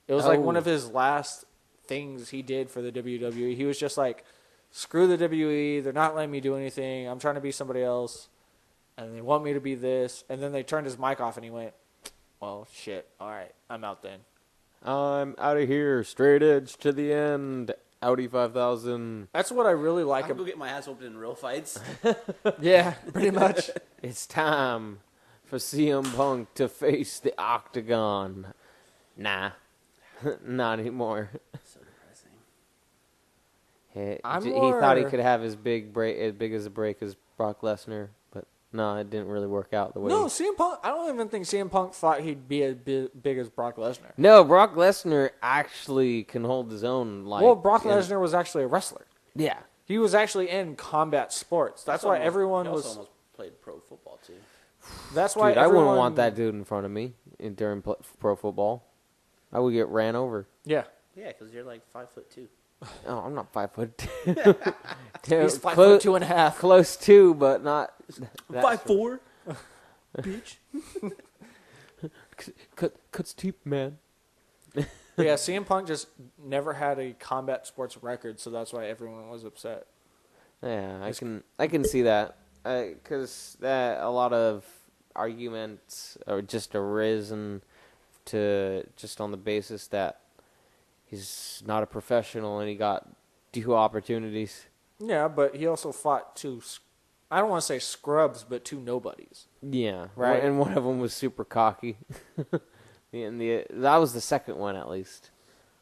It was like one of his last things he did for the WWE. He was just like, screw the WWE. They're not letting me do anything. I'm trying to be somebody else. And they want me to be this. And then they turned his mic off and he went, well, shit. All right. I'm out then. I'm out of here. Straight edge to the end. Audi 5000. That's what I really like. I can go get my ass whooped in real fights. Yeah, pretty much. It's time for CM Punk to face the Octagon. Nah, not anymore. So depressing. He thought he could have as big as a break as Brock Lesnar, but no, it didn't really work out the way. No, CM Punk. I don't even think CM Punk thought he'd be as big as Brock Lesnar. No, Brock Lesnar actually can hold his own. Well, Brock Lesnar was actually a wrestler. Yeah, he was actually in combat sports. That's why everyone he was. also almost played pro football too. That's why dude, I wouldn't want that dude in front of me during pro football. I would get ran over. Yeah. Yeah, because you're like 5'2". Oh, I'm not 5'2". He's 5'2.5". Close to, but not. 5'4". Bitch. Cuts deep, man. But yeah, CM Punk just never had a combat sports record, so that's why everyone was upset. Yeah, I can see that because a lot of arguments are just arisen to just on the basis that he's not a professional and he got two opportunities. Yeah, but he also fought two, I don't want to say scrubs, but two nobodies. Yeah, Right. And one of them was super cocky. That was the second one, at least.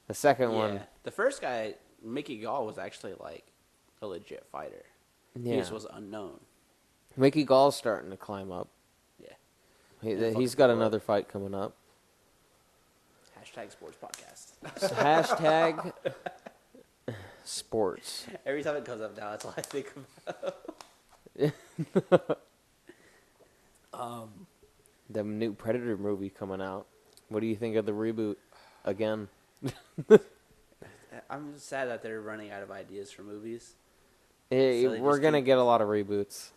The second one. The first guy, Mickey Gall, was actually like a legit fighter. Yeah. He just was unknown. Mickey Gall's starting to climb up. Yeah. He's got another fight coming up. Hashtag sports podcast. Hashtag sports. Every time it comes up now, that's all I think about. The new Predator movie coming out. What do you think of the reboot again? I'm just sad that they're running out of ideas for movies. We're going to get a lot of reboots.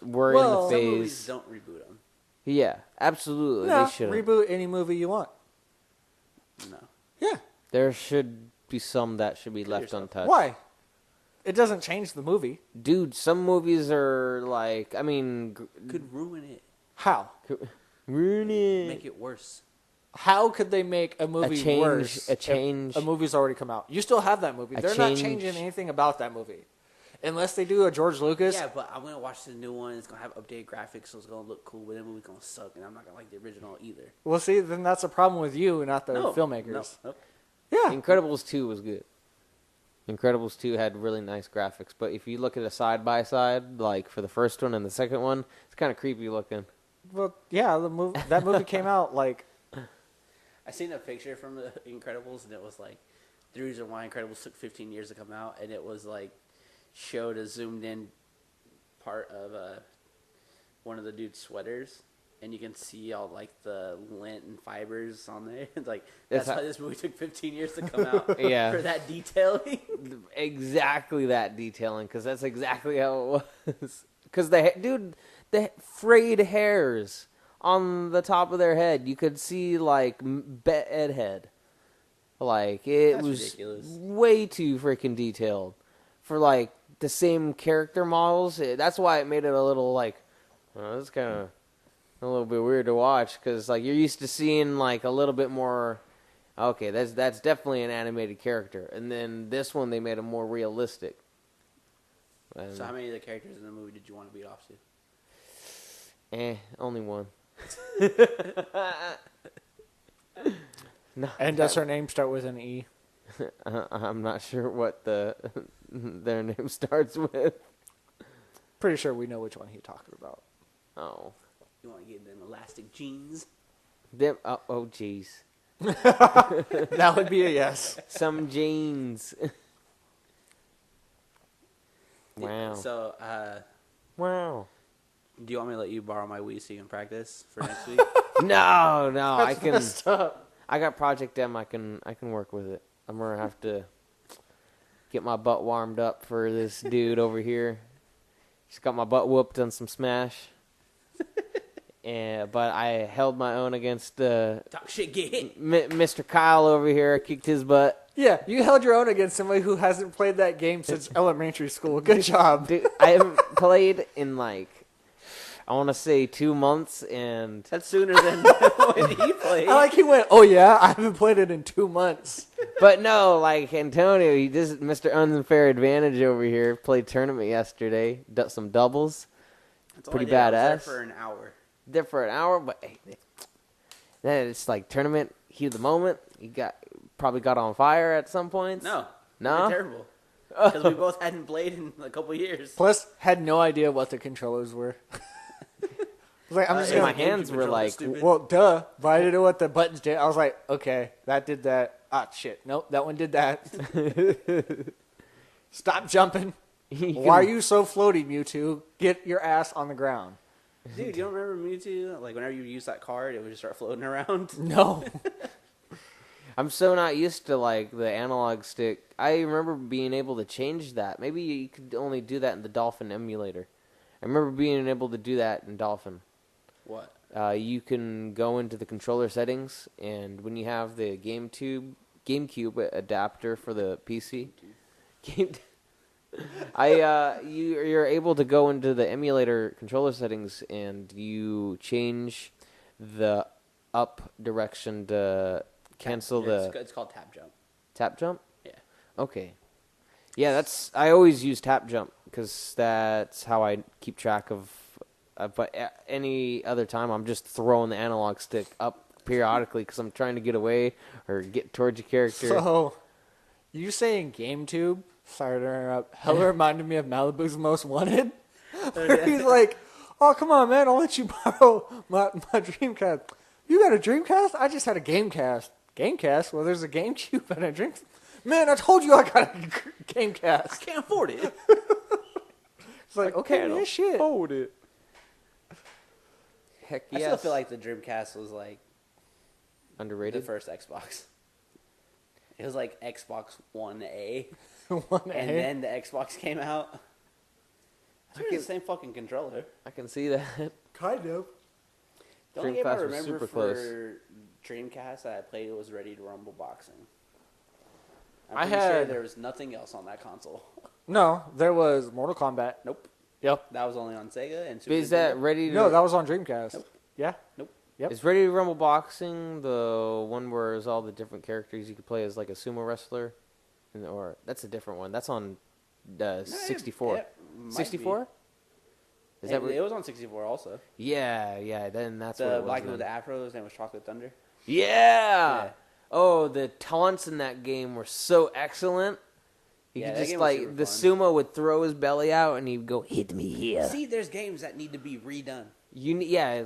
We're Well, in the Some phase. movies don't reboot them. Yeah, absolutely. Yeah, They should reboot any movie you want. No. Yeah. There should be some that should be Kill left yourself. untouched. Why? It doesn't change the movie. Dude, some movies are like, I mean... Could ruin it. How? Ruin it. Make it worse. How could they make a movie worse A change. if a movie's already come out? You still have that movie. They're not changing anything about that movie. Unless they do a George Lucas. Yeah, but I'm going to watch the new one. It's going to have updated graphics, so it's going to look cool, but the movie's going to suck, and I'm not going to like the original either. Well, see, then that's a problem with you, not the filmmakers. No. Yeah. Incredibles 2 was good. Incredibles 2 had really nice graphics, but if you look at a side-by-side, like for the first one and the second one, it's kind of creepy looking. Well, yeah, that movie came out like... I seen a picture from the Incredibles, and it was like the reason why Incredibles took 15 years to come out, and it was like showed a zoomed in part of one of the dude's sweaters, and you can see all like the lint and fibers on there. It's like that's why this movie took 15 years to come out. Yeah. For that detailing. Exactly that detailing, because that's exactly how it was. Because the frayed hairs on the top of their head, you could see like bed head. Like That's was ridiculous. way too freaking detailed for like the same character models. That's why it made it a little like, it's kind of a little bit weird to watch, because like you're used to seeing like a little bit more. Okay, that's definitely an animated character, and then this one they made it more realistic. And So how many of the characters in the movie did you want to beat off to? only one. No, And does her name start with an E? I'm not sure what their name starts with. Pretty sure we know which one he's talking about. Oh, You want to get them elastic jeans? them. Oh, jeez. That would be a yes. Some jeans. Wow. So, Wow. do you want me to let you borrow my Wii so you can practice for next week? No, I can. Messed up. I got Project M. I can work with it. I'm gonna have to get my butt warmed up for this dude over here. Just got my butt whooped on some Smash. But I held my own against Talk shit, get hit. Mr. Kyle over here. I kicked his butt. Yeah, you held your own against somebody who hasn't played that game since elementary school. Good job. Dude, I haven't played in like, I want to say 2 months, and That's sooner than when he played. I like he went, oh yeah, I haven't played it in 2 months. but no, like Antonio, he just Mr. Unfair Advantage over here played tournament yesterday, some doubles. That's all Pretty I did. I badass. was there for an hour. There for an hour, but hey, then it's like tournament heat of the moment. You probably got on fire at some points. No. No? Terrible. Because we both hadn't played in a couple years. Plus, had no idea what the controllers were. Like, I'm just my gonna. hands were like, Well, duh. But I didn't know what the buttons did. I was like, okay, that did that. Ah, shit. Nope, that one did that. Stop jumping. Why are you so floaty, Mewtwo? Get your ass on the ground. Dude, you don't remember Mewtwo? Like, whenever you use that card, it would just start floating around. No. I'm so not used to like the analog stick. I remember being able to change that. Maybe you could only do that in the Dolphin emulator. I remember being able to do that in Dolphin. What? You can go into the controller settings, and when you have the GameCube adapter for the PC, you're able to go into the emulator controller settings, and you change the up direction to cancel It's called tap jump. tap jump. Yeah. Okay. Yeah, I always use tap jump because that's how I keep track of. But any other time, I'm just throwing the analog stick up periodically because I'm trying to get away or get towards your character. So, you saying GameTube? Sorry to interrupt. Hella reminded me of Malibu's Most Wanted. Where he's like, oh, come on, man. I'll let you borrow my Dreamcast. You got a Dreamcast? I just had a Gamecast. Gamecast? Well, there's a GameCube and a Dreamcast. Man, I told you I got a Gamecast. I can't afford it. It's like, okay, yeah, shit. Hold it. Heck I yes. still feel like the Dreamcast was like Underrated? the first Xbox. It was like Xbox 1A. 1A. And then the Xbox came out. It's the same fucking controller. I can see that. Kind of. The only game I Dreamcast was remember super for close. Dreamcast that I played was Ready to Rumble Boxing. I'm I pretty sure had- there was nothing else on that console. No, there was Mortal Kombat. Nope. Yep. That was only on Sega and Super Is that Nintendo. ready to... No, that was on Dreamcast. Nope. Yeah. Yep. Is Ready to Rumble Boxing the one where there's all the different characters you could play as like a sumo wrestler? Or that's a different one. That's on 64. It might 64? be. Is that It was on 64 also. Yeah, then that's what it The was. black dude with the then. afro, his name was Chocolate Thunder. Yeah! Yeah. Oh, the taunts in that game were so excellent. You Yeah, could that just game was like super the fun. sumo would throw his belly out and he'd go, "Hit me here." See, there's games that need to be redone.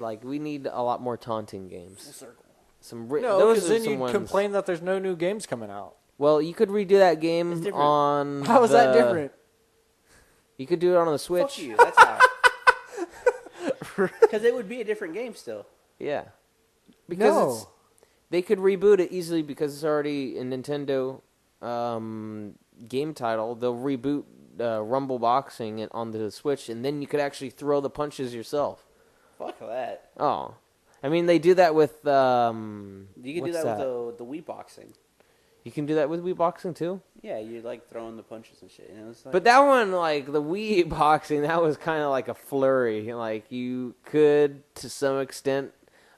Like we need a lot more taunting Full games. circle. No, those because are then some you ones. complain that there's no new games coming out. Well, you could redo that It's game different. on. How is that different? You could do it on the Switch. Fuck you. That's how. Because it would be a different game still. Yeah, because No. they could reboot it easily because it's already a Nintendo game title. They'll reboot Rumble Boxing on the Switch, and then you could actually throw the punches yourself. Fuck that. Oh, I mean they do that with. You can do what's that with the Wii boxing. You can do that with Wii Boxing too. Yeah, you're like throwing the punches and shit. And it's like, But that one, like the Wii Boxing, that was kind of like a flurry. Like you could, to some extent,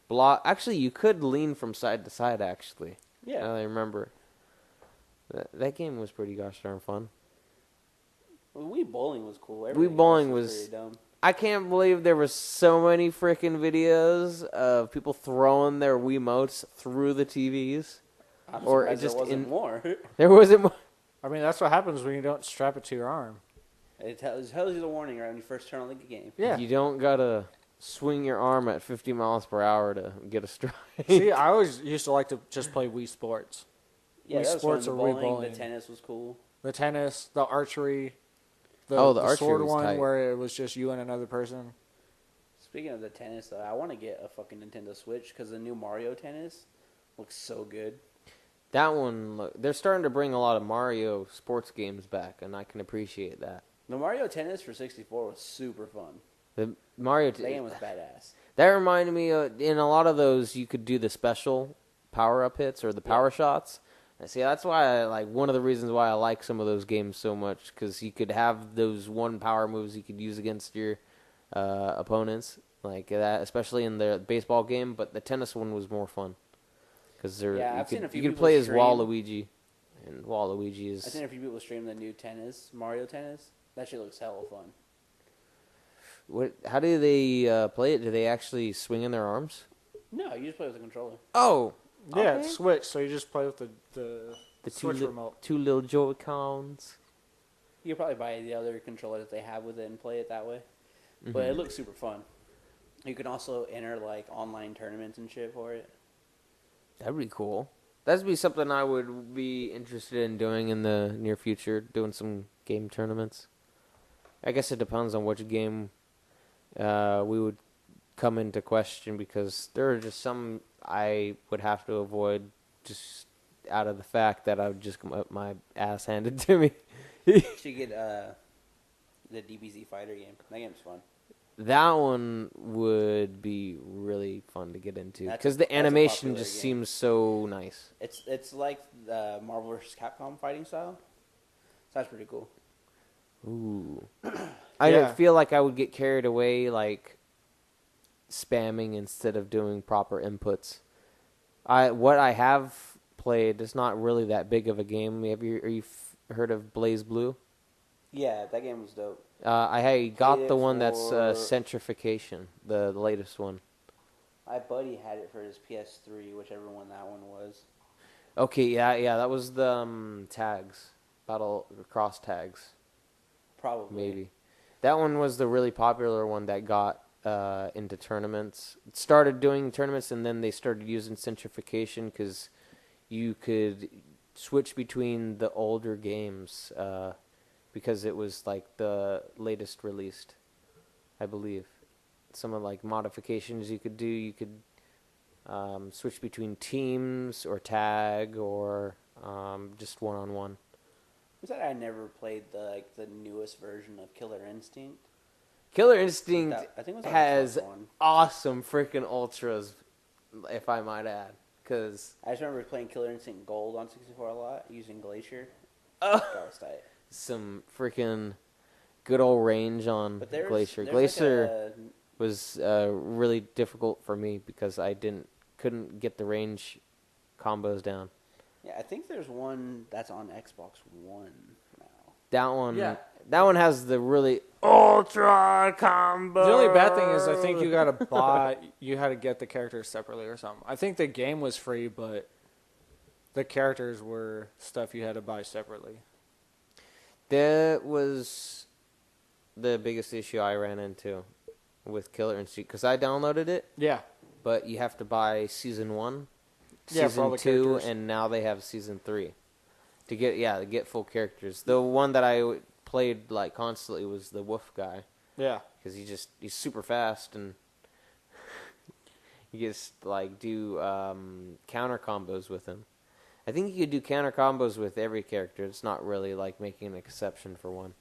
block. Actually, you could lean from side to side. Actually, yeah. now that I remember. That game was pretty gosh darn fun. Well, Wii bowling was cool. Wii Everything bowling else was- pretty dumb. I can't believe there were so many freaking videos of people throwing their Wiimotes through the TVs. I'm or surprised just there wasn't in- more. There wasn't. I mean, that's what happens when you don't strap it to your arm. It tells you the warning right when you first turn on the game. Yeah. You don't gotta swing your arm at 50 miles per hour to get a strike. See, I always used to like to just play Wii Sports. Yeah, Wii that was Sports fun. The or Wii bowling, bowling. the tennis was cool. The tennis, the archery. The archery sword was one tight. where it was just you and another person. Speaking of the tennis, though, I want to get a fucking Nintendo Switch because the new Mario Tennis looks so good. That one, look, they're starting to bring a lot of Mario sports games back, and I can appreciate that. The Mario Tennis for 64 was super fun. The Mario That game was badass. that reminded me of, in a lot of those you could do the special power up hits or the power shots. See, that's why one of the reasons why I like some of those games so much, because you could have those one power moves you could use against your opponents, like that, especially in the baseball game. But the tennis one was more fun because I've seen a few you could people play as stream. Waluigi, and Waluigi is. I've seen a few people stream the new tennis, Mario Tennis. That shit looks hella fun. What? How do they play it? Do they actually swing in their arms? No, you just play with the controller. Oh, Yeah, okay. it's Switch, so you just play with the Switch remote. Two little Joy-Cons. You could probably buy the other controller that they have with it and play it that way. Mm-hmm. But it looks super fun. You can also enter online tournaments and shit for it. That'd be cool. That'd be something I would be interested in doing in the near future, doing some game tournaments. I guess it depends on which game we would come into question, because there are just some I would have to avoid just out of the fact that I would just come up my ass handed to me. You should get the DBZ Fighter game. That game's fun. That one would be really fun to get into That's because the a animation popular just game. seems so nice. It's like the Marvel vs. Capcom fighting style. So that's pretty cool. Ooh. I Yeah. feel like I would get carried away, spamming instead of doing proper inputs. What I have played is not really that big of a game. Are you heard of Blaze Blue? Yeah, that game was dope. I got Played the it one that's for- Centrification, the latest one. My buddy had it for his PS3, whichever one that one was. Okay, yeah, that was the tags, battle cross tags. Probably. Maybe. That one was the really popular one that got into tournaments. It started doing tournaments, and then they started using centrification because you could switch between the older games because it was the latest released, I believe. Some of modifications you could do. You could switch between teams or tag or just one-on-one. Was that I never played the newest version of Killer Instinct? Killer Instinct I think it was on has Xbox One. awesome freaking ultras, if I might add. Cause I just remember playing Killer Instinct Gold on 64 a lot using Glacier. uh, That was tight. some freaking good old range on But there's Glacier. there's Glacier was really difficult for me because I couldn't get the range combos down. Yeah, I think there's one that's on Xbox One now. That one has the really ultra combo. The only bad thing is I think you had to get the characters separately or something. I think the game was free, but the characters were stuff you had to buy separately. That was the biggest issue I ran into with Killer Instinct because I downloaded it, Yeah. but you have to buy Season 1, Yeah, for Season all the 2, characters. and now they have Season 3 to get full characters. The one that I played constantly was the Wolf guy Yeah. because he's super fast and you just do counter combos with him. I think you could do counter combos with every character. It's not really making an exception for one.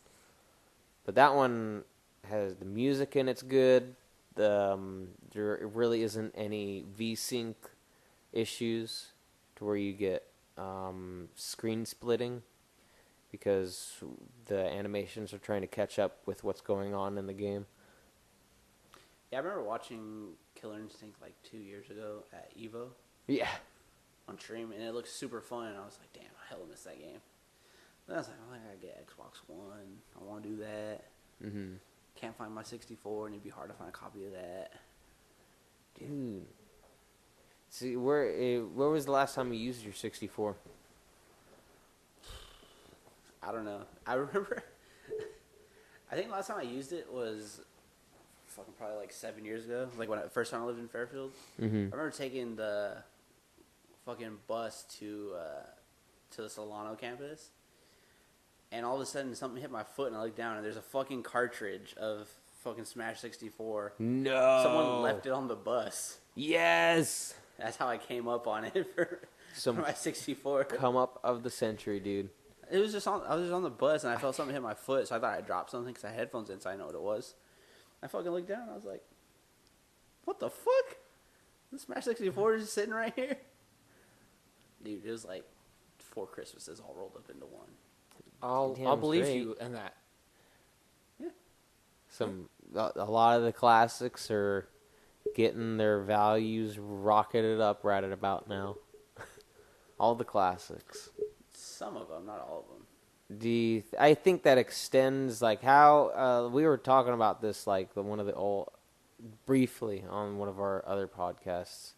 But that one has the music in it's good. There really isn't any VSync issues to where you get screen splitting because the animations are trying to catch up with what's going on in the game. Yeah, I remember watching Killer Instinct 2 years ago at Evo Yeah. on stream, and it looked super fun. And I was like, damn, I hella missed that game. Then I was like, I gotta get Xbox One. I want to do that. Mm-hmm. Can't find my 64, and it'd be hard to find a copy of that. Dude. See, where was the last time you used your 64? I don't know. I remember. I think last time I used it was fucking probably 7 years ago. When first time I lived in Fairfield. Mm-hmm. I remember taking the fucking bus to the Solano campus, and all of a sudden something hit my foot, and I looked down, and there's a fucking cartridge of fucking Smash 64. No. Someone left it on the bus. Yes. That's how I came up on it for my 64. Come up of the century, dude. It was just I was just on the bus, and I felt something hit my foot, so I thought I dropped something because I had headphones in, so I know what it was. I fucking looked down, and I was like, what the fuck? The Smash 64 is just sitting right here? Dude, it was 4 Christmases all rolled up into one. I'll Damn believe straight. you in that. A lot of the classics are getting their values rocketed up right at about now. All the classics. Some of them, not all of them. I think that extends like how we were talking about this like one of the old briefly on one of our other podcasts,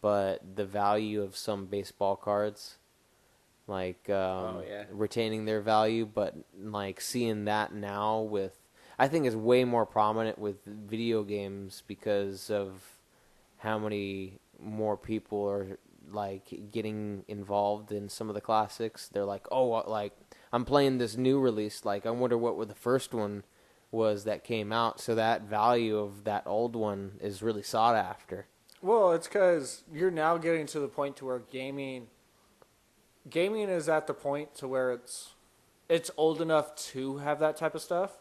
but the value of some baseball cards, like retaining their value, but like seeing that now with, I think is way more prominent with video games because of how many more people are like getting involved in some of the classics. They're like, oh, like I'm playing this new release. Like I wonder what the first one was that came out. So that value of that old one is really sought after. Well, it's because you're now getting to the point to where gaming is at the point to where it's old enough to have that type of stuff,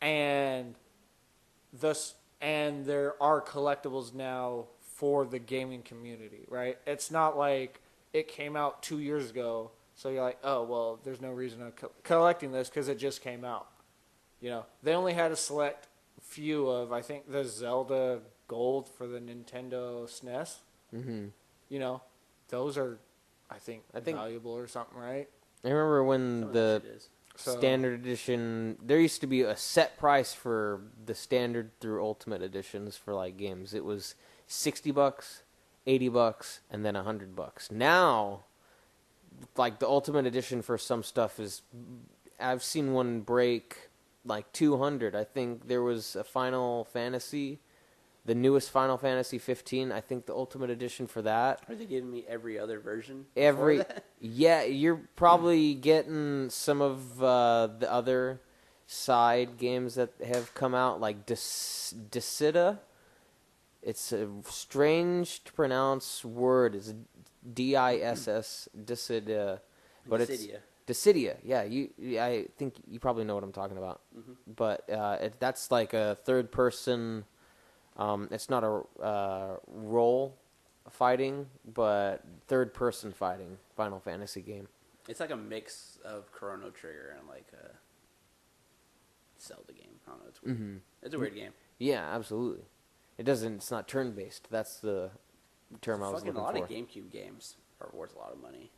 and there are collectibles now for the gaming community, right? It's not like it came out 2 years ago, so you're like, oh, well, there's no reason to collecting this because it just came out. You know, they only had a select few of, I think, the Zelda Gold for the Nintendo SNES. Mm-hmm. You know, those are, I think valuable or something, right? I remember when the So, standard edition, there used to be a set price for the standard through ultimate editions for like games. It was $60, $80, and then $100. Now, like the ultimate edition for some stuff is, I've seen one break like 200. I think there was a Final Fantasy, the newest Final Fantasy 15. I think the ultimate edition for that. Are they giving me every other version? Yeah, you're probably getting some of the other side games that have come out, like Dissidia. It's a strange to pronounce word. It's Diss, Dissidia, but it's Dissidia. Yeah, I think you probably know what I'm talking about. Mm-hmm. But that's like a third person. It's not a role fighting, but third person fighting Final Fantasy game. It's like a mix of Chrono Trigger and like a Zelda game. I don't know. It's weird. Mm-hmm. It's a weird game. Yeah, absolutely. It's not turn based. That's the term I was looking for. A lot of GameCube games are worth a lot of money,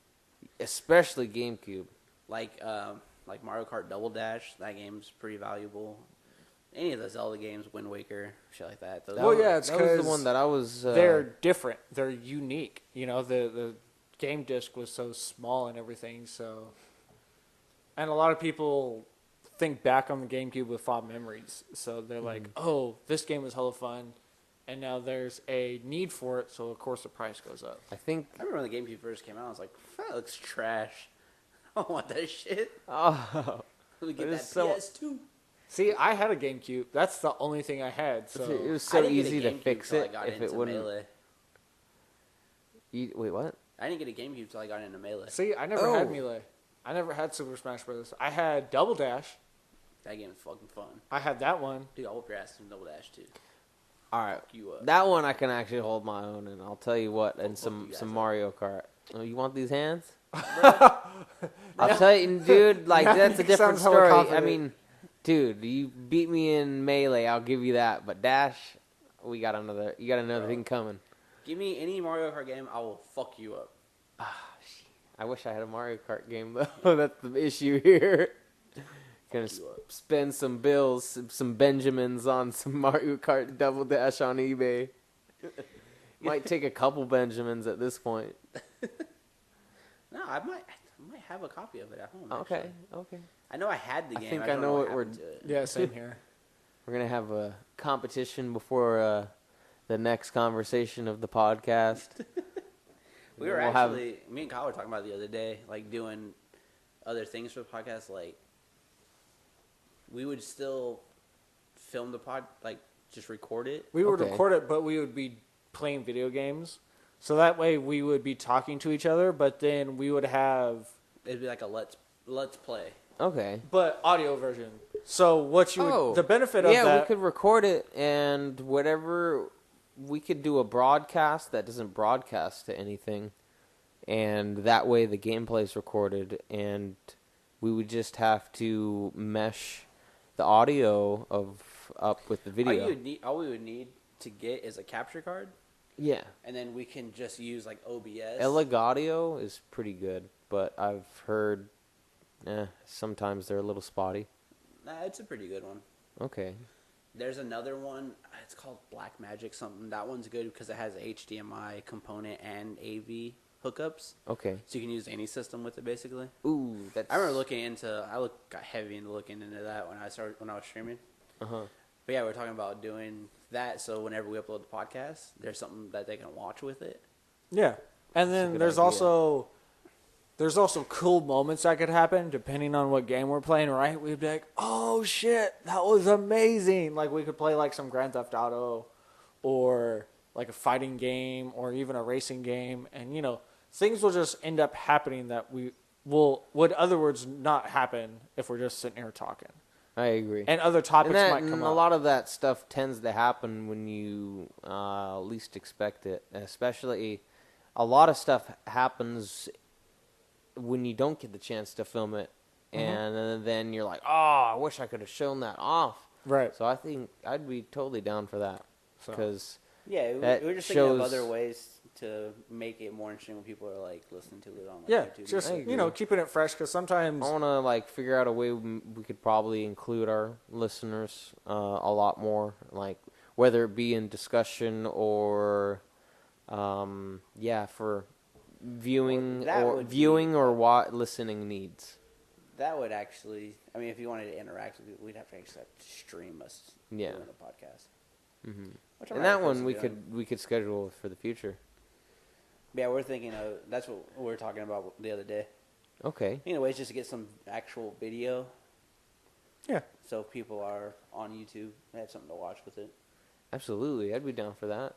especially GameCube. Like Mario Kart Double Dash. That game's pretty valuable. Any of the Zelda games, Wind Waker, shit like that. It's because that was the one that I was. They're different. They're unique. You know, the game disc was so small and everything. So, and a lot of people think back on the GameCube with fond memories. So they're like, "Oh, this game was hella fun," and now there's a need for it. So of course the price goes up. I remember when the GameCube first came out. I was like, "That looks trash. I don't want that shit." Oh, let me get that PS2. See, I had a GameCube. That's the only thing I had. So it was so easy to fix it if it wouldn't. Melee. Wait, what? I didn't get a GameCube until I got into Melee. See, I never had Melee. I never had Super Smash Bros. I had Double Dash. That game is fucking fun. I had that one. Dude, I'll whoop your ass in Double Dash too. All right, that one I can actually hold my own, and I'll tell you what, and some Mario Kart. Oh, you want these hands? I'll tell you, dude. Like that's a different story. I mean. Dude, you beat me in Melee, I'll give you that. But Dash, you got another thing coming. Give me any Mario Kart game, I will fuck you up. I wish I had a Mario Kart game, though. That's the issue here. Gonna spend some bills, some Benjamins on some Mario Kart Double Dash on eBay. Might take a couple Benjamins at this point. No, I might have a copy of it at home. Okay. I know I had the game. I think I know what we're. Yeah, same here. We're gonna have a competition before the next conversation of the podcast. Me and Kyle were talking about it the other day, like doing other things for the podcast. Like, we would still film the pod, like just record it. We would record it, but we would be playing video games. So that way we would be talking to each other, but then we would have. It'd be like a let's play. Okay. But audio version. So the benefit of that. Yeah, we could record it and whatever, we could do a broadcast that doesn't broadcast to anything. and that way the gameplay is recorded, and we would just have to mesh the audio up with the video. All we would need to get is a capture card, Yeah. and then we can just use like OBS. L.A.B audio is pretty good, but I've heard sometimes they're a little spotty. Nah, it's a pretty good one. Okay. There's another one. It's called Black Magic something. That one's good because it has a HDMI component and AV hookups. Okay. So you can use any system with it, basically. Ooh, that's... I remember got heavy into looking into that when I was streaming. Uh-huh. But yeah, we're talking about doing that. So whenever we upload the podcast, there's something that they can watch with it. Yeah. And then there's also cool moments that could happen depending on what game we're playing, right? We'd be like, oh shit, that was amazing. Like we could play like some Grand Theft Auto or like a fighting game or even a racing game. And, you know, things will just end up happening that would otherwise not happen if we're just sitting here talking. I agree. And other topics might come up. A lot of that stuff tends to happen when you least expect it. Especially, a lot of stuff happens when you don't get the chance to film it, and then you're like, oh, I wish I could have shown that off. Right. So I think I'd be totally down for that. Because we're just thinking of other ways to make it more interesting when people are like listening to it on YouTube. Just keeping it fresh because sometimes I want to like figure out a way we could probably include our listeners a lot more, like whether it be in discussion or for viewing or listening needs. That would actually, I mean, if you wanted to interact with it, we'd have to actually stream us doing the podcast. Mm-hmm. And that one we could schedule for the future. Yeah, we're thinking of, that's what we were talking about the other day. Okay. Anyways, just to get some actual video. Yeah. So if people are on YouTube, they have something to watch with it. Absolutely, I'd be down for that.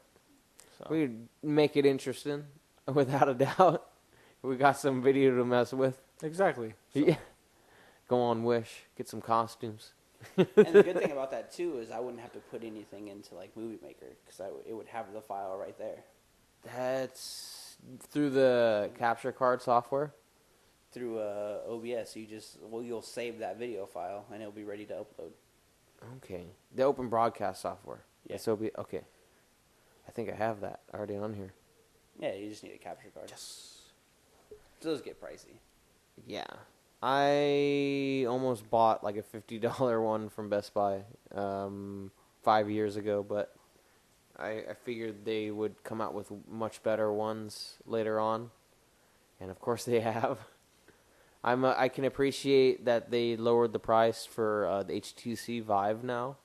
So. We'd make it interesting, without a doubt. We got some video to mess with. Exactly. So. Yeah. Go on Wish, get some costumes. And the good thing about that too is I wouldn't have to put anything into like Movie Maker because it would have the file right there. That's through the capture card software. Through OBS, you'll save that video file and it'll be ready to upload. Okay, the open broadcast software. Yeah. So okay. I think I have that already on here. Yeah, you just need a capture card. Yes. Those get pricey. Yeah. I almost bought like a $50 one from Best Buy 5 years ago, but I figured they would come out with much better ones later on, and of course they have. I can appreciate that they lowered the price for the HTC Vive now,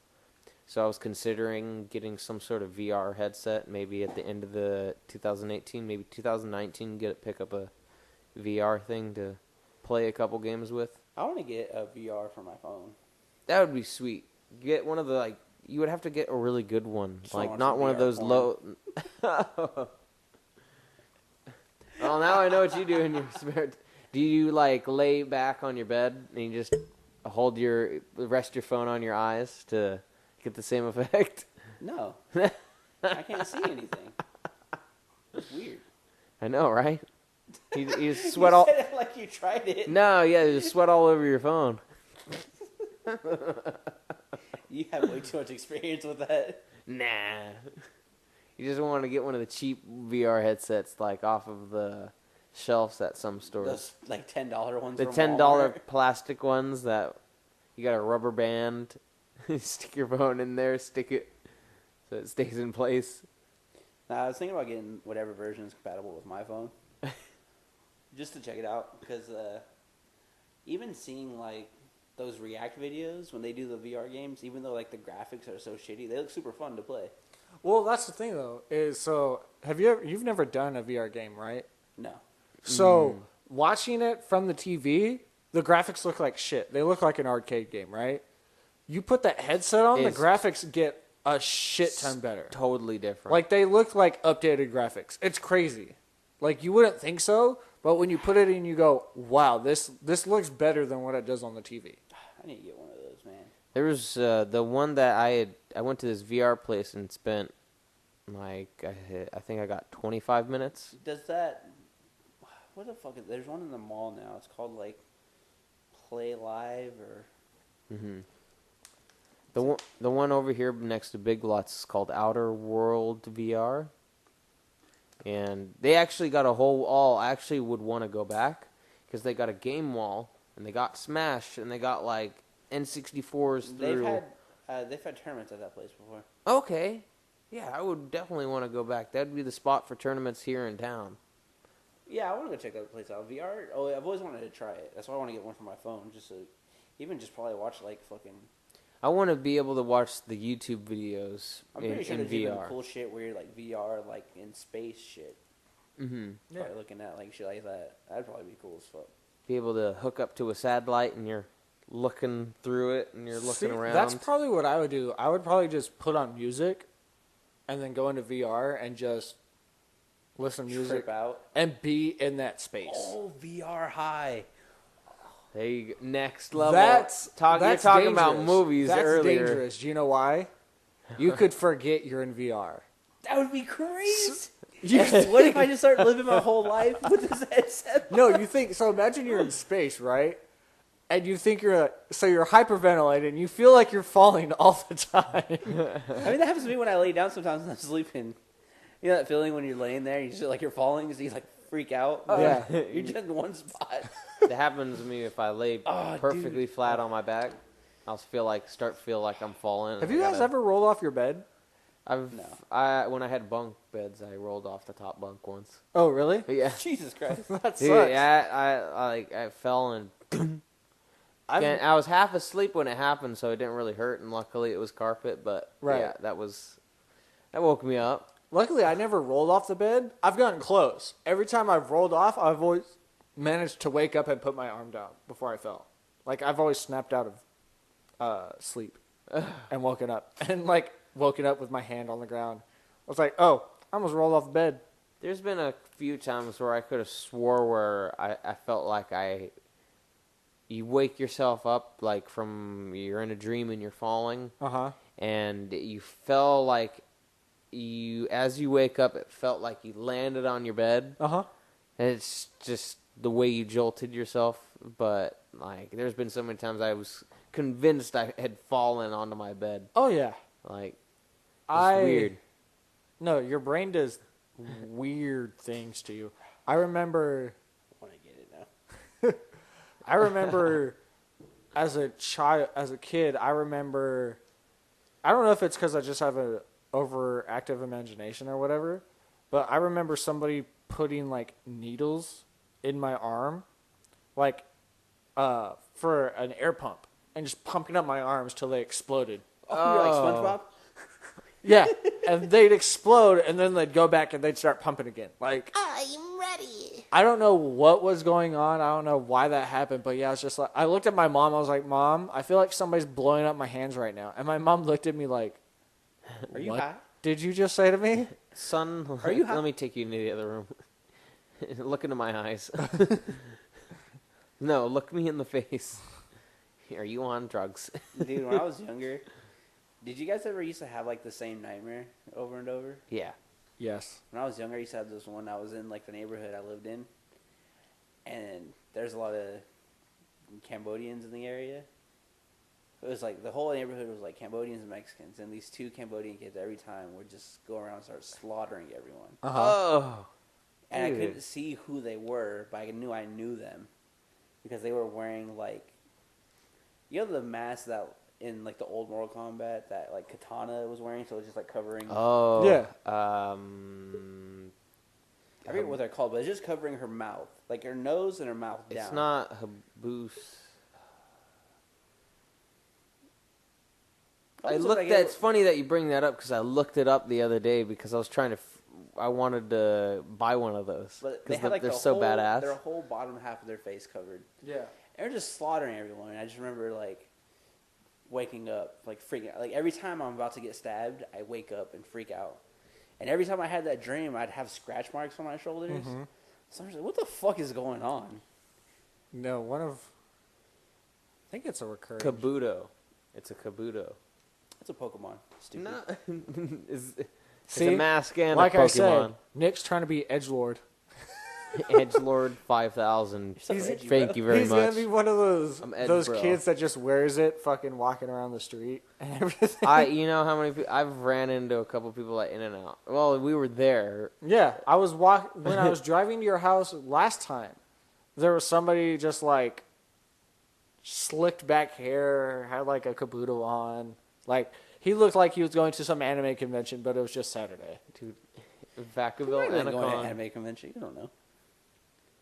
so I was considering getting some sort of VR headset, maybe at the end of the 2018, maybe 2019, pick up a VR thing to play a couple games with. I want to get a VR for my phone. That would be sweet. Get one of the you would have to get a really good one, Just like not one of those porn. low. Well, now I know what you do in your spare. Do you lay back on your bed and you just rest your phone on your eyes to get the same effect? No, I can't see anything. It's weird. I know, right? You sweat all. Said it like you tried it. No, yeah, you sweat all over your phone. You have way too much experience with that. Nah. You just want to get one of the cheap VR headsets, off of the shelves at some stores. Those $10 ones. The from $10 Walmart. plastic ones that you got a rubber band. Stick your phone in there, stick it so it stays in place. Nah, I was thinking about getting whatever version is compatible with my phone. Just to check it out, because even seeing those React videos when they do the VR games, even though the graphics are so shitty, they look super fun to play. Well, that's the thing though. You've never done a VR game, right? No. So watching it from the TV, the graphics look like shit. They look like an arcade game, right? You put that headset on, the graphics get a shit ton better. Totally different. They look like updated graphics. It's crazy. You wouldn't think so, but when you put it in, you go, wow, this looks better than what it does on the TV. I need to get one of those, man. There was the one that I went to this VR place and spent I think I got 25 minutes. Does that? what the fuck? There's one in the mall now. It's called like Play Live or. Mm-hmm. The one over here next to Big Lots is called Outer World VR. And they actually got a whole wall. I actually would want to go back because they got a game wall and they got Smash and they got like N64s through. They've had tournaments at that place before. Okay. Yeah, I would definitely want to go back. That'd be the spot for tournaments here in town. Yeah, I want to go check that place out. VR. Oh, I've always wanted to try it. That's why I want to get one for my phone, just to even just probably watch like fucking. I want to be able to watch the YouTube videos I'm pretty sure in there's even VR. cool shit where you're like VR, like in space shit. Mm-hmm. Yeah. Probably looking at like shit like that. That'd probably be cool as fuck. Be able to hook up to a satellite and you're looking through it and you're looking around. That's probably what I would do. I would probably just put on music and then go into VR and just listen to music Trip out. and be in that space. Oh, VR high. There you go. Next level. That's you're talking about dangerous. movies That's earlier. dangerous. Do you know why? You could forget you're in VR. That would be crazy. You What if I just start living my whole life with this headset? No, you think so. Imagine you're in space, right? And you think you're hyperventilating. And you feel like you're falling all the time. I mean, that happens to me when I lay down sometimes when I'm sleeping. You know that feeling when you're laying there, you just like you're falling, so you like freak out. Yeah. You're just in one spot. That happens to me if I lay Oh, perfectly dude. flat on my back. I'll feel like I'm falling. Have you guys ever rolled off your bed? When I had bunk beds, I rolled off the top bunk once. Oh, really? Yeah. Jesus Christ. That sucks. Dude, I fell and I was half asleep when it happened, so it didn't really hurt, and luckily it was carpet. But Right. yeah, that woke me up. Luckily, I never rolled off the bed. I've gotten close. Every time I've rolled off, I've always managed to wake up and put my arm down before I fell. Like, I've always snapped out of sleep and woken up. And, like, woken up with my hand on the ground. I was like, oh, I almost rolled off the bed. There's been a few times where I could have swore where I felt like you wake yourself up like you're in a dream and you're falling, Uh-huh. and you felt like as you wake up, it felt like you landed on your bed. Uh-huh. And it's just the way you jolted yourself. But like, there's been so many times I was convinced I had fallen onto my bed. Oh, yeah. Like, it's weird. No, your brain does weird things to you. I remember I want to get it now. I remember as a kid, I don't know if it's because I just have an overactive imagination or whatever, but I remember somebody putting like needles in my arm, like for an air pump, and just pumping up my arms till they exploded. Oh, you're like SpongeBob? Yeah, and they'd explode, and then they'd go back and they'd start pumping again. Like, I'm ready. I don't know what was going on. I don't know why that happened, but yeah, it's just like I looked at my mom. I was like, "Mom, I feel like somebody's blowing up my hands right now." And my mom looked at me like, Are you "What high? did you just say to me?" Son, Are you high? let me take you into the other room. Look into my eyes. No, look me in the face. Are you on drugs? Dude, when I was younger, did you guys ever used to have like the same nightmare over and over? Yeah. Yes. When I was younger, I used to have this one. I was in like the neighborhood I lived in, and there's a lot of Cambodians in the area. It was like the whole neighborhood was like Cambodians and Mexicans, and these two Cambodian kids every time would just go around and start slaughtering everyone. Oh. And I Dude. couldn't see who they were, but I knew them because they were wearing like, you know, the mask that in like the old Mortal Kombat that like Katana was wearing, so it was just like covering. Oh. Yeah. I forget what they're called, but it's just covering her mouth, like her nose and her mouth down. It's not Haboose. It's funny that you bring that up because I looked it up the other day because I was trying to. I wanted to buy one of those But they because had like they're so badass. Their whole bottom half of their face covered. Yeah. And they're just slaughtering everyone. And I just remember like waking up, like freaking out. Like every time I'm about to get stabbed, I wake up and freak out. And every time I had that dream, I'd have scratch marks on my shoulders. Mm-hmm. So I was like, what the fuck is going on? No, I think it's a recurring. Kabuto. It's a Kabuto. It's a Pokemon. Stupid. No, it's See? a mask and Like a I Pokemon. said, Nick's trying to be edgelord. Edgelord 5000. so edgy, Thank bro. you very He's much. gonna be one of I'm Ed those Bro. kids that just wears it, fucking walking around the street and everything. You know how many people I've ran into a couple people at In-N-Out. Well, we were there. Yeah, I was when I was driving to your house last time. There was somebody just like slicked back hair, had like a caboodle on. Like he looked like he was going to some anime convention, but it was just Saturday. Dude, You're Vacaville not really going to Anacon. anime convention. You don't know.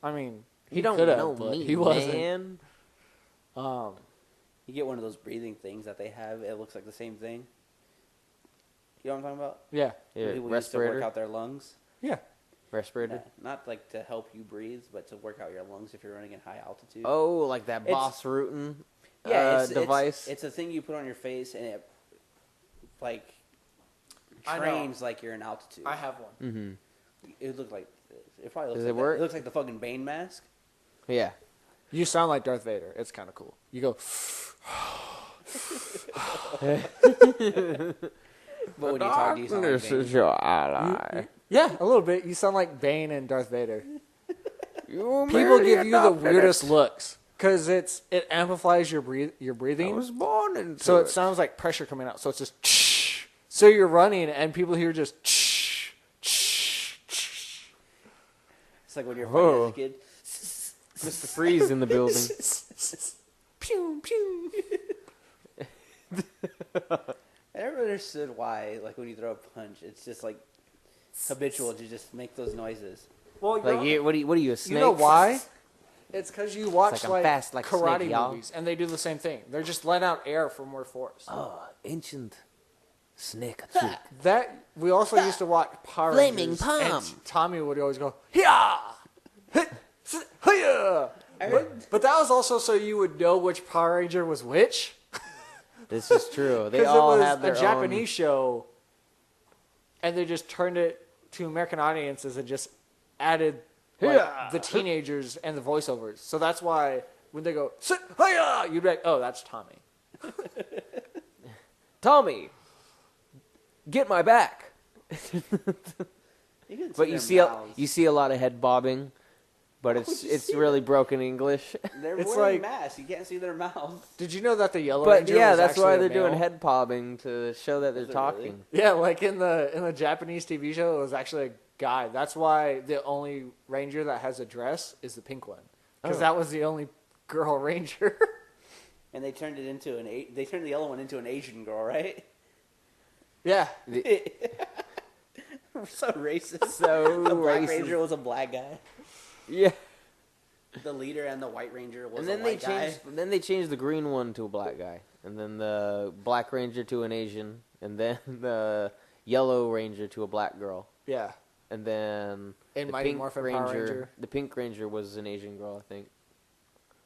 I mean, He don't could've, know but me, he wasn't. man. You get one of those breathing things that they have. It looks like the same thing. You know what I'm talking about? Yeah, Yeah, People used to work respirator. out their lungs. yeah. Respirator. Not like to help you breathe, but to work out your lungs if you're running in high altitude. Oh, like that It's- Boss Rutan device. It's a thing you put on your face, and it like I know. trains like you're in altitude. I have one. Mm-hmm. It looked like it probably looks Does like it that. work? It looks like the fucking Bane mask. Yeah. You sound like Darth Vader. It's kind of cool. You go. But when you talk, you sound like Bane. your ally. Yeah, a little bit. You sound like Bane and Darth Vader. You People merely give you the adopted weirdest it. looks because it amplifies your I breathing, was born into so it. it sounds like pressure coming out. So it's just. So you're running and people hear just. It's like when you're Whoa. fighting as a kid. Mr. Freeze in the building. Pew pew. I never understood why, like when you throw a punch, it's just like habitual to just make those noises. Well, Like, what are you, a snake? you know why? It's because you watch like I'm like, fast like a karate snake, y'all. movies, and they do the same thing. They're just letting out air for more force. Oh, ancient snake. That we also used to watch Power Flaming Rangers, Palm. and Tommy would always go, "Hiya, hiya." But that was also so you would know which Power Ranger was which. This is true. They Because all it was had their a Japanese show, and they just turned it to American audiences and just added like, Yeah. the teenagers and the voiceovers. So that's why when they go, "Sit, hiya," you'd be like, "Oh, that's Tommy." Tommy, get my back. You can But see you their see, mouths. you see a lot of head bobbing, but it's you it's see really broken English. They're It's wearing like- masks. You can't see their mouths. Did you know that the Yellow But Ranger yeah, was that's why actually they're a doing male? head bobbing to show that they're Is it talking. really? Yeah, like in the Japanese TV show, it was actually a guy. That's why the only ranger that has a dress is the pink one, because Oh. that was the only girl ranger. And they turned it into they turned the yellow one into an Asian girl, right? Yeah, So racist. So the Black racist. Ranger was a black guy. Yeah. The leader and the White Ranger was And a then they white guy. changed. Then they changed the green one to a black guy, and then the Black Ranger to an Asian, and then the Yellow Ranger to a black girl, yeah. and then In the Mighty Pink Morphin Ranger. Power Ranger. The Pink Ranger was an Asian girl, I think,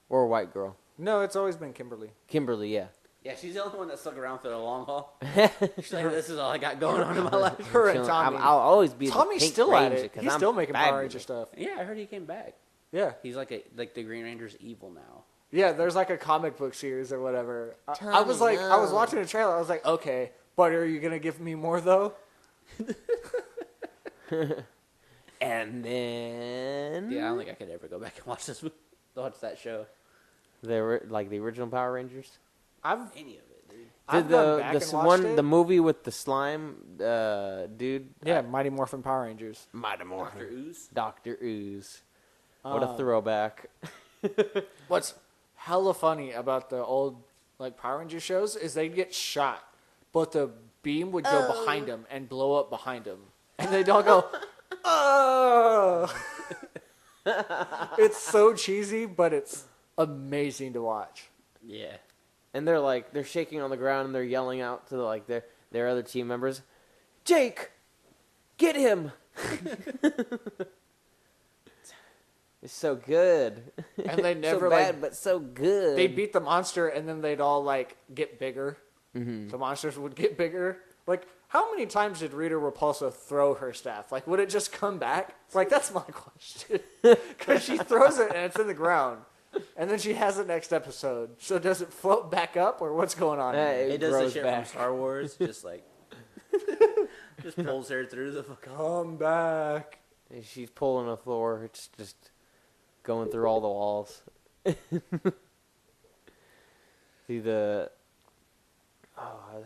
or a white girl. No, it's always been Kimberly. Kimberly, yeah. Yeah, she's the only one that stuck around for the long haul. She's like, this is all I got going on in my life. Her and Chilling. Tommy. I'll always be Tommy's the Pink still Ranger at it. 'cause He's I'm still making Power fabulous. Ranger stuff. Yeah, I heard he came back. Yeah, He's like the Green Ranger's evil now. yeah. There's like a comic book series or whatever. I Tommy, was like, I was no. watching the trailer. I was like, okay, but are you gonna give me more though? And then Yeah, I don't think I could ever go back and watch watch that show. they were like the original Power Rangers. I've Any of it, dude. I've gone back and watched it. the movie with the slime dude. Yeah, Mighty Morphin Power Rangers. Mighty Dr. Ooze. Dr. Ooze. What a Um, throwback. What's hella funny about the old like Power Ranger shows is they'd get shot, but the beam would go behind them and blow up behind them, and they'd all go, "Oh!" It's so cheesy, but it's amazing to watch. Yeah. And they're shaking on the ground and they're yelling out to their other team members, "Jake, get him!" It's so good. And they never so bad, like but so good. they'd beat the monster, and then they'd all like get bigger. Mhm. The monsters would get bigger. Like, how many times did Rita Repulsa throw her staff? Like, would it just come back? It's like, that's my question. Because she throws it and it's in the ground. And then she has it next episode. So does it float back up, or what's going on? Hey, here? It does the grows shit back. from Star Wars, just like just pulls her through the fucking. Come back. And she's pulling the floor. It's just going through all the walls. See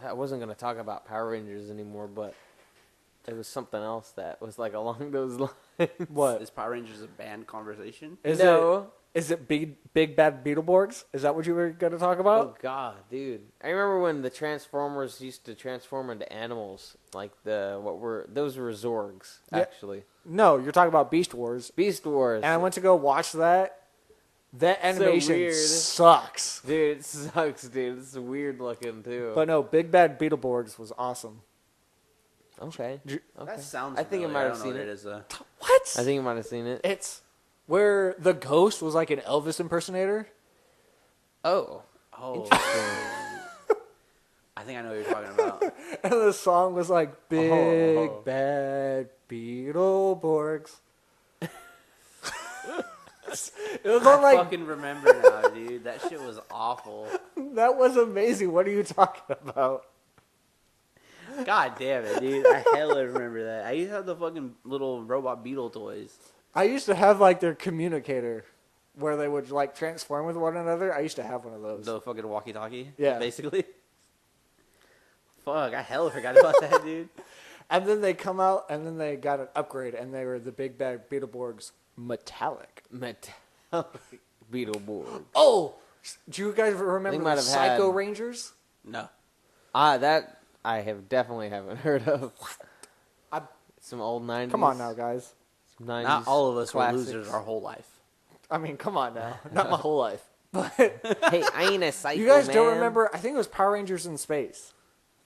I wasn't gonna talk about Power Rangers anymore, but there was something else that was like along those lines. What? Is Power Rangers a banned conversation? Is it Big Bad Beetleborgs? Is that what you were going to talk Oh about? God, dude! I remember when the Transformers used to transform into animals, like those were Zorgs, Yeah. actually. No, you're talking about Beast Wars. Beast Wars. And I went to go watch that. That animation weird. sucks. Dude, it sucks, dude. It's weird looking too. But no, Big Bad Beetleborgs was awesome. Okay. Did you- Okay. That sounds. I think I familiar. might have don't know seen what it. is though. What? I think you might have seen it. It's where the ghost was like an Elvis impersonator. Oh. Oh. I think I know what you're talking about. And the song was like Big Oh. Bad Beetleborgs. It was on I like fucking remember now, dude. That shit was awful. that was amazing. What are you talking about? God damn it, dude. I hella remember that. I used to have the fucking little robot beetle toys. I used to have like their communicator where they would like transform with one another. I used to have one of those. The fucking walkie-talkie. Yeah. Basically. Fuck, I hella forgot about that, dude. And then they come out and then they got an upgrade and they were the Big Bad Beetleborgs metallic. Metallic Beetleborg. Oh, do you guys remember might the have Psycho had- Rangers? That I definitely haven't heard of. I- Some old 90s. Come on now, guys. Some 90s Not all of us classics. were losers our whole life. I mean, come on now. Not my whole life. But Hey, I ain't a psycho, you guys don't man. remember, I think it was Power Rangers in Space.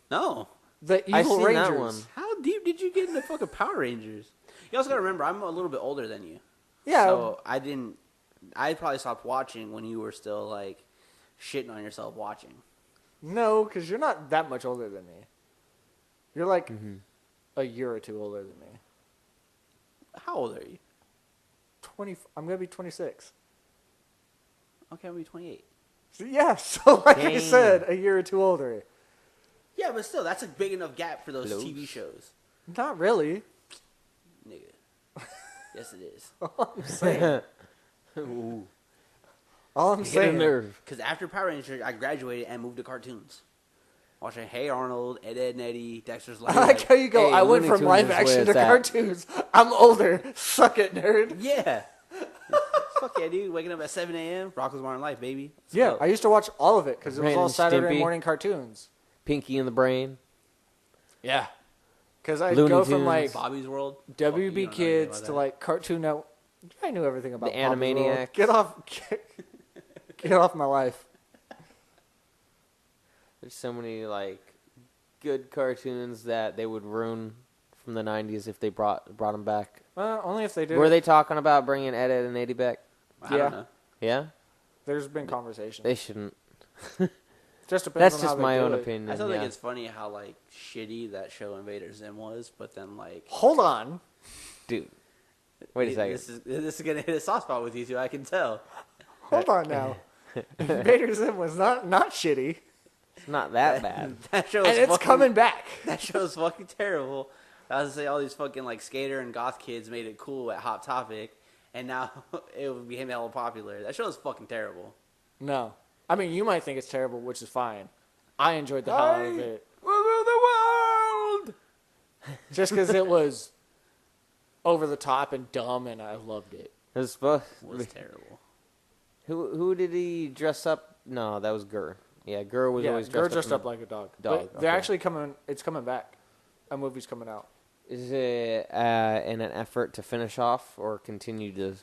No. The I've Evil seen Rangers. that one. How deep did you get into fucking Power Rangers? You also gotta remember, I'm a little bit older than you. Yeah. So I probably stopped watching when you were still, like, shitting on yourself watching. No, because you're not that much older than me. You're like Mm-hmm. a year or two older than me. How old are you? 20. I'm gonna be 26. Okay, I'm gonna be 28. So, yeah. So like I Dang. said, a year or two older. Yeah, but still, that's a big enough gap for those Close. TV shows. Not really. Nigga. Yes, it is. All I'm saying. Ooh. All I'm Hit a saying. nerve. Because after Power Rangers, I graduated and moved to cartoons. Watching Hey Arnold, Ed, Ed and Eddie, Dexter's I like how you go. Hey, I went Looney from Tunes live is where action to it's at. cartoons. I'm older. Suck it, nerd. Yeah. Fuck yeah, dude. Waking up at 7 a.m. Rocko's Modern Life, baby. Let's Yeah, go. I used to watch all of it because it was Ren all and Saturday Stimpy. morning cartoons. Pinky in the Brain. Yeah. Because I'd Looney go from Tunes. like Bobby's World. Fuck, WB you don't know anything Kids about to that. like Cartoon Network. I knew everything about The Bobby's World. Animaniacs. Get off my life. There's so many like good cartoons that they would ruin from the 90s if they brought them back. Well, only if they do. Were they talking about bringing Ed, Ed and Eddie back? I don't Yeah. know. Yeah? There's been conversation. They shouldn't. Just depends That's on just how they my do own it. opinion. I still yeah. think it's funny how, like, shitty that show Invader Zim was, but then, like... Hold on. Dude. Wait a second. This is going to hit a soft spot with you two, I can tell. Hold on now. Invader Zim was not shitty. It's not that bad. That show And is it's fucking, coming back. That show's fucking terrible. I was to say all these fucking, like, skater and goth kids made it cool at Hot Topic, and now it became hella popular. That show is fucking terrible. No. I mean, you might think it's terrible, which is fine. I enjoyed the hell out of it. Rule the world! Just because it was over the top and dumb, and I loved it. It was supposed It was terrible. Who did he dress up? No, that was Gurr. Yeah, Gurr was Yeah, always Gurr dressed dressed up. up like a dog. Dog, But they're okay. actually coming. It's coming back. A movie's coming out. Is it in an effort to finish off or continue to?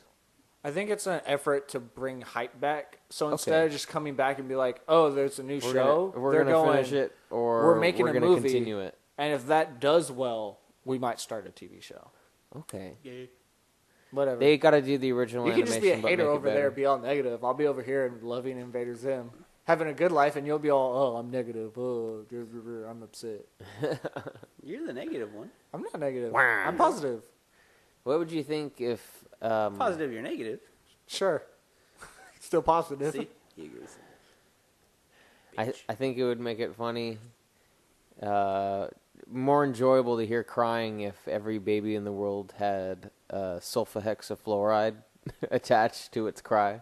I think it's an effort to bring hype back. So Okay. instead of just coming back and be like, "Oh, there's a new show," We're they're gonna going, finish it, or "We're making we're a gonna movie, continue it. and if that does well, we might start a TV show." Okay. Whatever. They got to do the original You can animation, just be a but hater make it over there, better. and be all negative. I'll be over here and loving Invader Zim, having a good life, and you'll be all, "Oh, I'm negative. Oh, I'm upset." You're the negative one. I'm not negative. Wow. I'm positive. What would you think if? Positive, you're negative. Sure. Still positive. See? He agrees. I think it would make it funny. more enjoyable to hear crying if every baby in the world had sulfahexafluoride attached to its cry.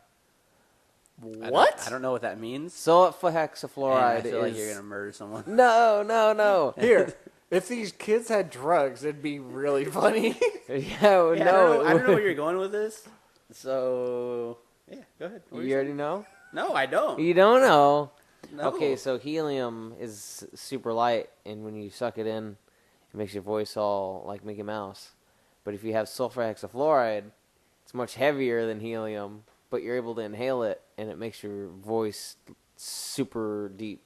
What? I don't know what that means. Sulfahexafluoride I feel like you're is... gonna murder someone. No. Here, if these kids had drugs, it'd be really funny. Yeah, Yeah, no. I don't know where you're going with this. So yeah, go ahead. What were You already saying? know? No, I don't. You don't know? No. Okay, so helium is super light, and when you suck it in, it makes your voice all like Mickey Mouse. But if you have sulfur hexafluoride, it's much heavier than helium, but you're able to inhale it, and it makes your voice super deep.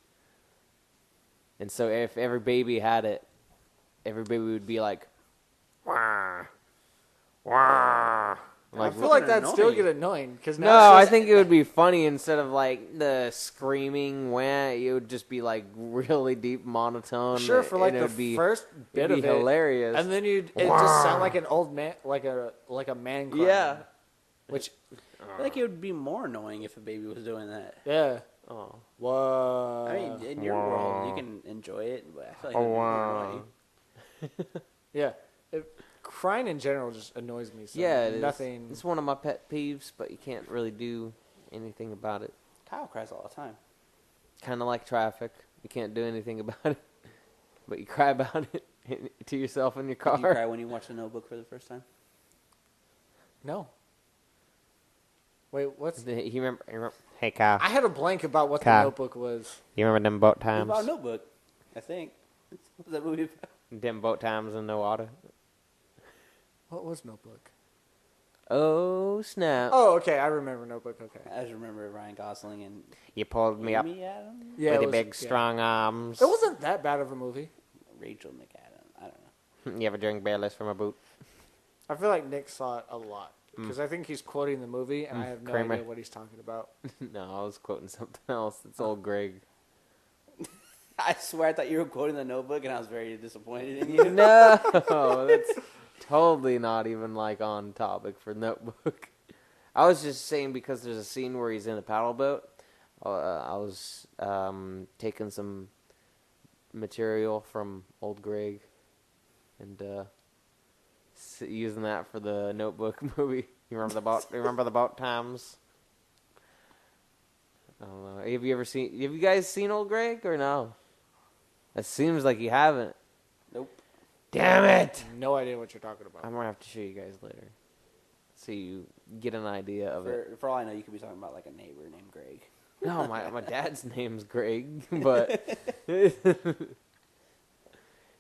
And so if every baby had it, every baby would be like, wah, wah. I feel like that'd still get annoying. Cause No, I think it would be funny instead of like the screaming wah. It would just be like really deep monotone. Sure, for like and the first bit it'd of be it, hilarious. and then it just sound like an old man, like a man crying. Yeah. Which, I feel like it would be more annoying if a baby was doing that. yeah. Oh. What? I mean, in your world, you can enjoy it, but I feel like it would be more annoying. Yeah. Crying in general just annoys me. So Yeah, it is. nothing. It's one of my pet peeves, but you can't really do anything about it. Kyle cries all the time. Kind of like traffic. You can't do anything about it, but you cry about it to yourself in your car. Did you cry when you watched The Notebook for the first time? No. Wait, what's? He remember? Hey, Kyle. I had a blank about what Kyle. the Notebook was. You remember them boat It was times? about a notebook, I think. What was that movie about? Them boat times in the water. What was Notebook? Oh, snap. Oh, okay. I remember Notebook. Okay. I just remember Ryan Gosling and You pulled me up Amy Adams? Yeah, with it your was- big, yeah. strong arms. It wasn't that bad of a movie. Rachel McAdams. I don't know. You ever drink Bayless from a boot? I feel like Nick saw it a lot because I think he's quoting the movie, and I have no Kramer. idea what he's talking about. No, I was quoting something else. It's old Greg. I swear I thought you were quoting The Notebook, and I was very disappointed in you. No, that's totally not even like on topic for Notebook. I was just saying because there's a scene where he's in a paddle boat. I was taking some material from old Greg and using that for the Notebook movie. You remember the boat? Remember the boat times? I don't know. Have you guys seen old Greg or no? It seems like you haven't. Nope. Damn it! No idea what you're talking about. I'm gonna have to show you guys later, so you get an idea of it. For all I know, you could be talking about like a neighbor named Greg. No, my dad's name's Greg, but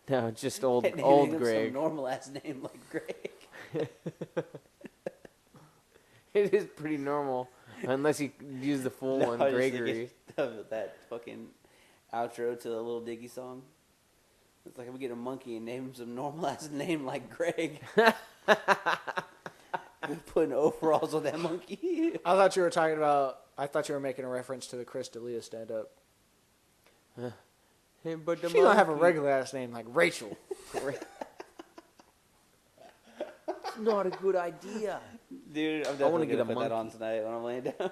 no, just old Naming him Greg. Some normal ass name like Greg. It is pretty normal, unless you use the full one, I was just Gregory. thinking of that fucking outro to the Little Diggy song. It's like if we get a monkey and name him some normal ass name like Greg. We putting overalls on that monkey. I thought you were talking about. I thought you were making a reference to the Chris D'Elia stand-up. Hey, but the She don't have a monkey- regular ass name like Rachel. It's not a good idea. Dude, I'm I wanna definitely get gonna a put that on monkey. tonight when I'm laying down.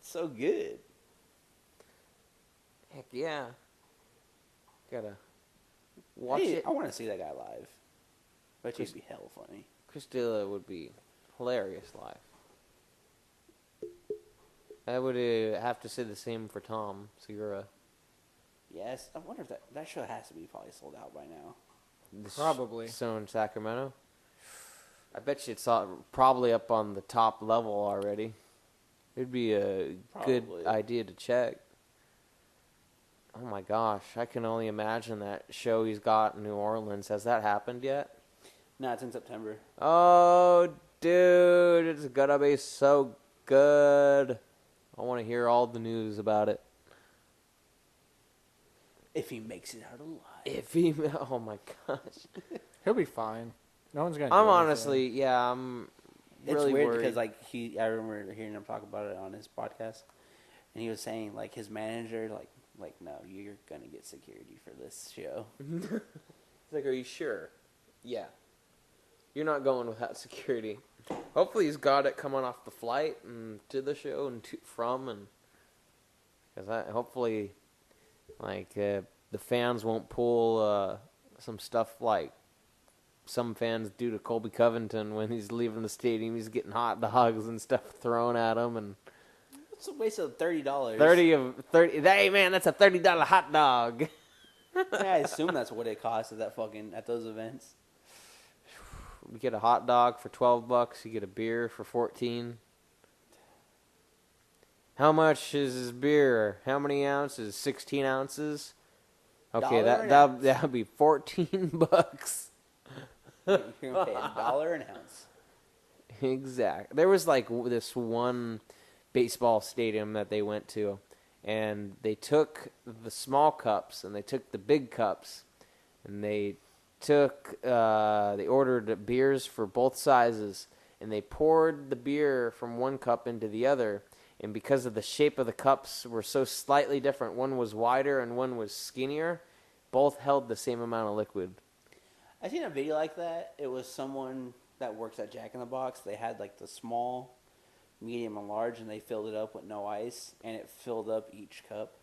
So good. Heck yeah. Gotta watch Hey, it. I want to see that guy live. Bet he'd be hell funny. Chris D'Elia would be hilarious live. I would have to say the same for Tom Segura. Yes, I wonder if that show has to be probably sold out by now. Probably. So in Sacramento? I bet you it's probably up on the top level already. It'd be a good Probably. idea to check. Oh my gosh, I can only imagine that show he's got in New Orleans. Has that happened yet? No, it's in September. Oh, dude, it's gonna be so good. I want to hear all the news about it. If he makes it out alive. If he, oh my gosh. He'll be fine. No one's gonna. I'm do anything. honestly, yeah, I'm really It's weird worried. because like I remember hearing him talk about it on his podcast, and he was saying like his manager like no, you're gonna get security for this show. He's like, are you sure? Yeah. You're not going without security. Hopefully he's got it coming off the flight and to the show and from, and because hopefully, like the fans won't pull some stuff like some fans do to Colby Covington when he's leaving the stadium. He's getting hot dogs and stuff thrown at him, and It's a waste of $30. 30. Hey man, that's a $30 hot dog. Yeah, I assume that's what it costs at those events. You get a hot dog for $12. You get a beer for $14. How much is this beer? How many ounces? 16 ounces. Okay, that'll be $14. You're gonna pay $1 an ounce. Exactly. There was like this one baseball stadium that they went to, and they took the small cups and they took the big cups, and they ordered beers for both sizes, and they poured the beer from one cup into the other, and because of the shape of the cups were so slightly different, one was wider and one was skinnier, both held the same amount of liquid. I seen a video like that. It was someone that works at Jack in the Box. They had like the small, medium, and large, and they filled it up with no ice, and it filled up each cup.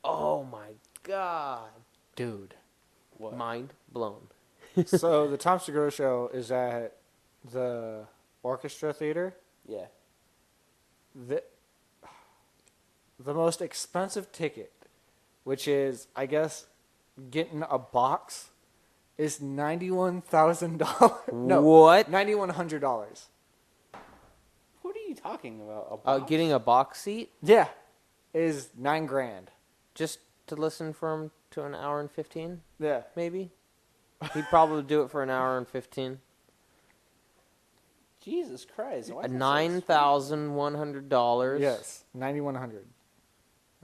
Oh my god. Dude. What? Mind blown. So the Tom Segura show is at the Orchestra Theater. Yeah. The most expensive ticket, which is, I guess, getting a box, is $91,000. No, What? $9,100. What are you talking about? A box? Getting a box seat Yeah, is $9,000. just to listen for him to an hour and 15, Yeah, maybe? He'd probably do it for an hour and 15. Jesus Christ! Why is that so $9,100. yes, $9,100.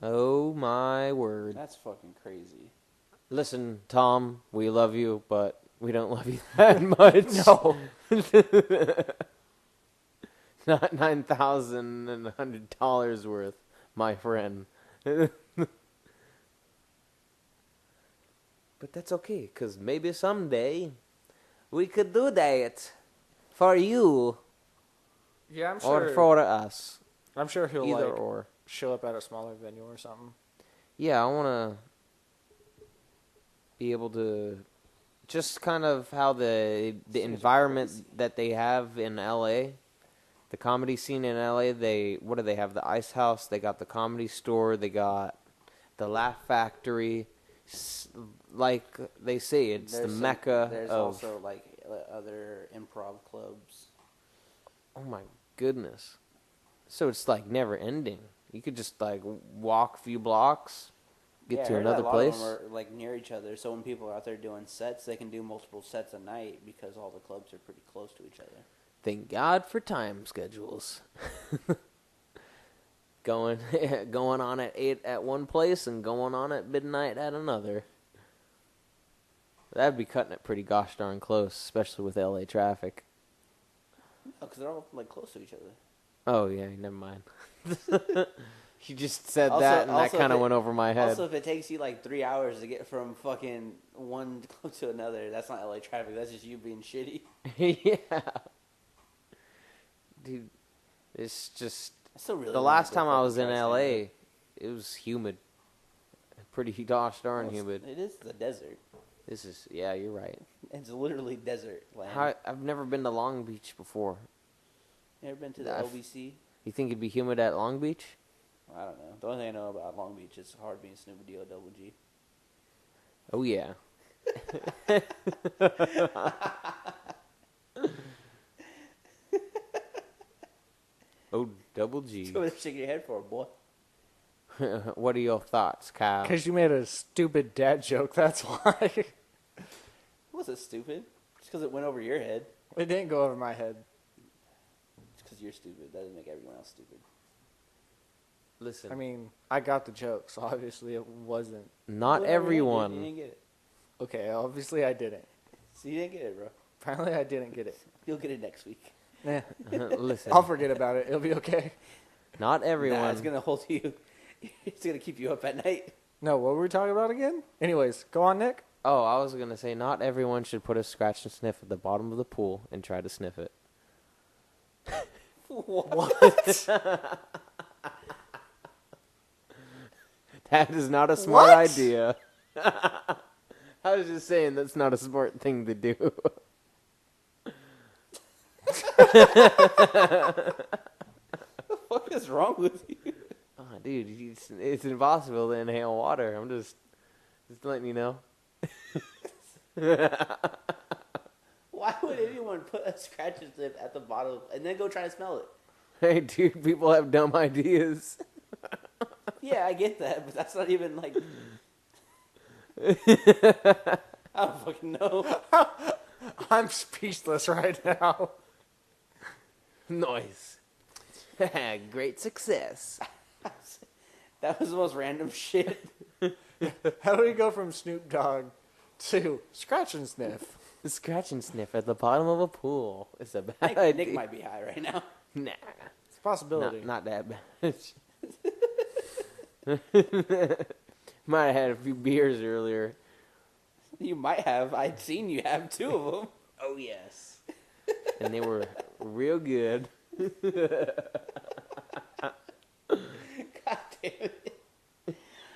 Oh my word! That's fucking crazy. Listen, Tom, we love you, but we don't love you that much. No, Not $9,100 worth, my friend. But that's okay, because maybe someday we could do that for you yeah, I'm or sure. for us. I'm sure he'll Either like or. show up at a smaller venue or something. Yeah, I want to be able to just kind of how the environment that they have in L.A., the comedy scene in L.A., what do they have? The Ice House, they got the Comedy Store, they got the Laugh Factory. Like they say, it's the mecca There's of... also like other improv clubs. Oh my goodness. So it's like never ending. You could just like walk a few blocks, get to another place. A lot of them are like near each other, so when people are out there doing sets, they can do multiple sets a night because all the clubs are pretty close to each other. Thank God for time schedules. going on at 8 at one place and going on at midnight at another. That'd be cutting it pretty gosh darn close, especially with LA traffic. No, because they're all like close to each other. Oh yeah, never mind. You just said Also- that, and that also kind of if it- went over my head. Also, if it takes you like 3 hours to get from fucking one club to another, that's not LA traffic. That's just you being shitty. Yeah, dude, it's just I still really the wanna last go time I fucking was in try LA, stand-up. it was humid, pretty gosh darn Well, humid. It is the desert. This is you're right. It's literally desert land. I've never been to Long Beach before. You ever been to the I've- LBC? You think it'd be humid at Long Beach? I don't know. The only thing I know about Long Beach is hard being Snoop D-O-double-G. Oh yeah. Oh, double G. What are you shaking your head for, boy? What are your thoughts, Kyle? Because you made a stupid dad joke, that's why. It wasn't stupid. Just because it went over your head. It didn't go over my head. Just because you're stupid. That doesn't make everyone else stupid. Listen, I mean, I got the joke, so obviously it wasn't. not Went over your head, everyone. dude. You didn't get it. Okay, obviously I didn't. So you didn't get it, bro. Apparently I didn't get it. You'll get it next week. Eh, Listen, I'll forget about it. It'll be okay. not everyone. Nah, it's going to hold you. It's going to keep you up at night. No, what were we talking about again? Anyways, go on, Nick. Oh, I was gonna say not everyone should put a scratch and sniff at the bottom of the pool and try to sniff it. What? That is not a smart What? idea. I was just saying that's not a smart thing to do. What is wrong with you? Oh, dude, it's impossible to inhale water. I'm just letting you know. Why would anyone put a scratch and sniff at the bottom and then go try to smell it? Hey, dude, people have dumb ideas. Yeah, I get that, but that's not even like. I don't fucking know. I'm speechless right now. Noise. Great success. That was the most random shit. How do we go from Snoop Dogg to scratch and sniff? Scratch and sniff at the bottom of a pool. It's a bad Nick idea. might be high right now. Nah, It's a possibility. not that bad. Might have had a few beers earlier. You might have. I'd seen you have 2 of them. Oh, yes. And they were real good. God damn it.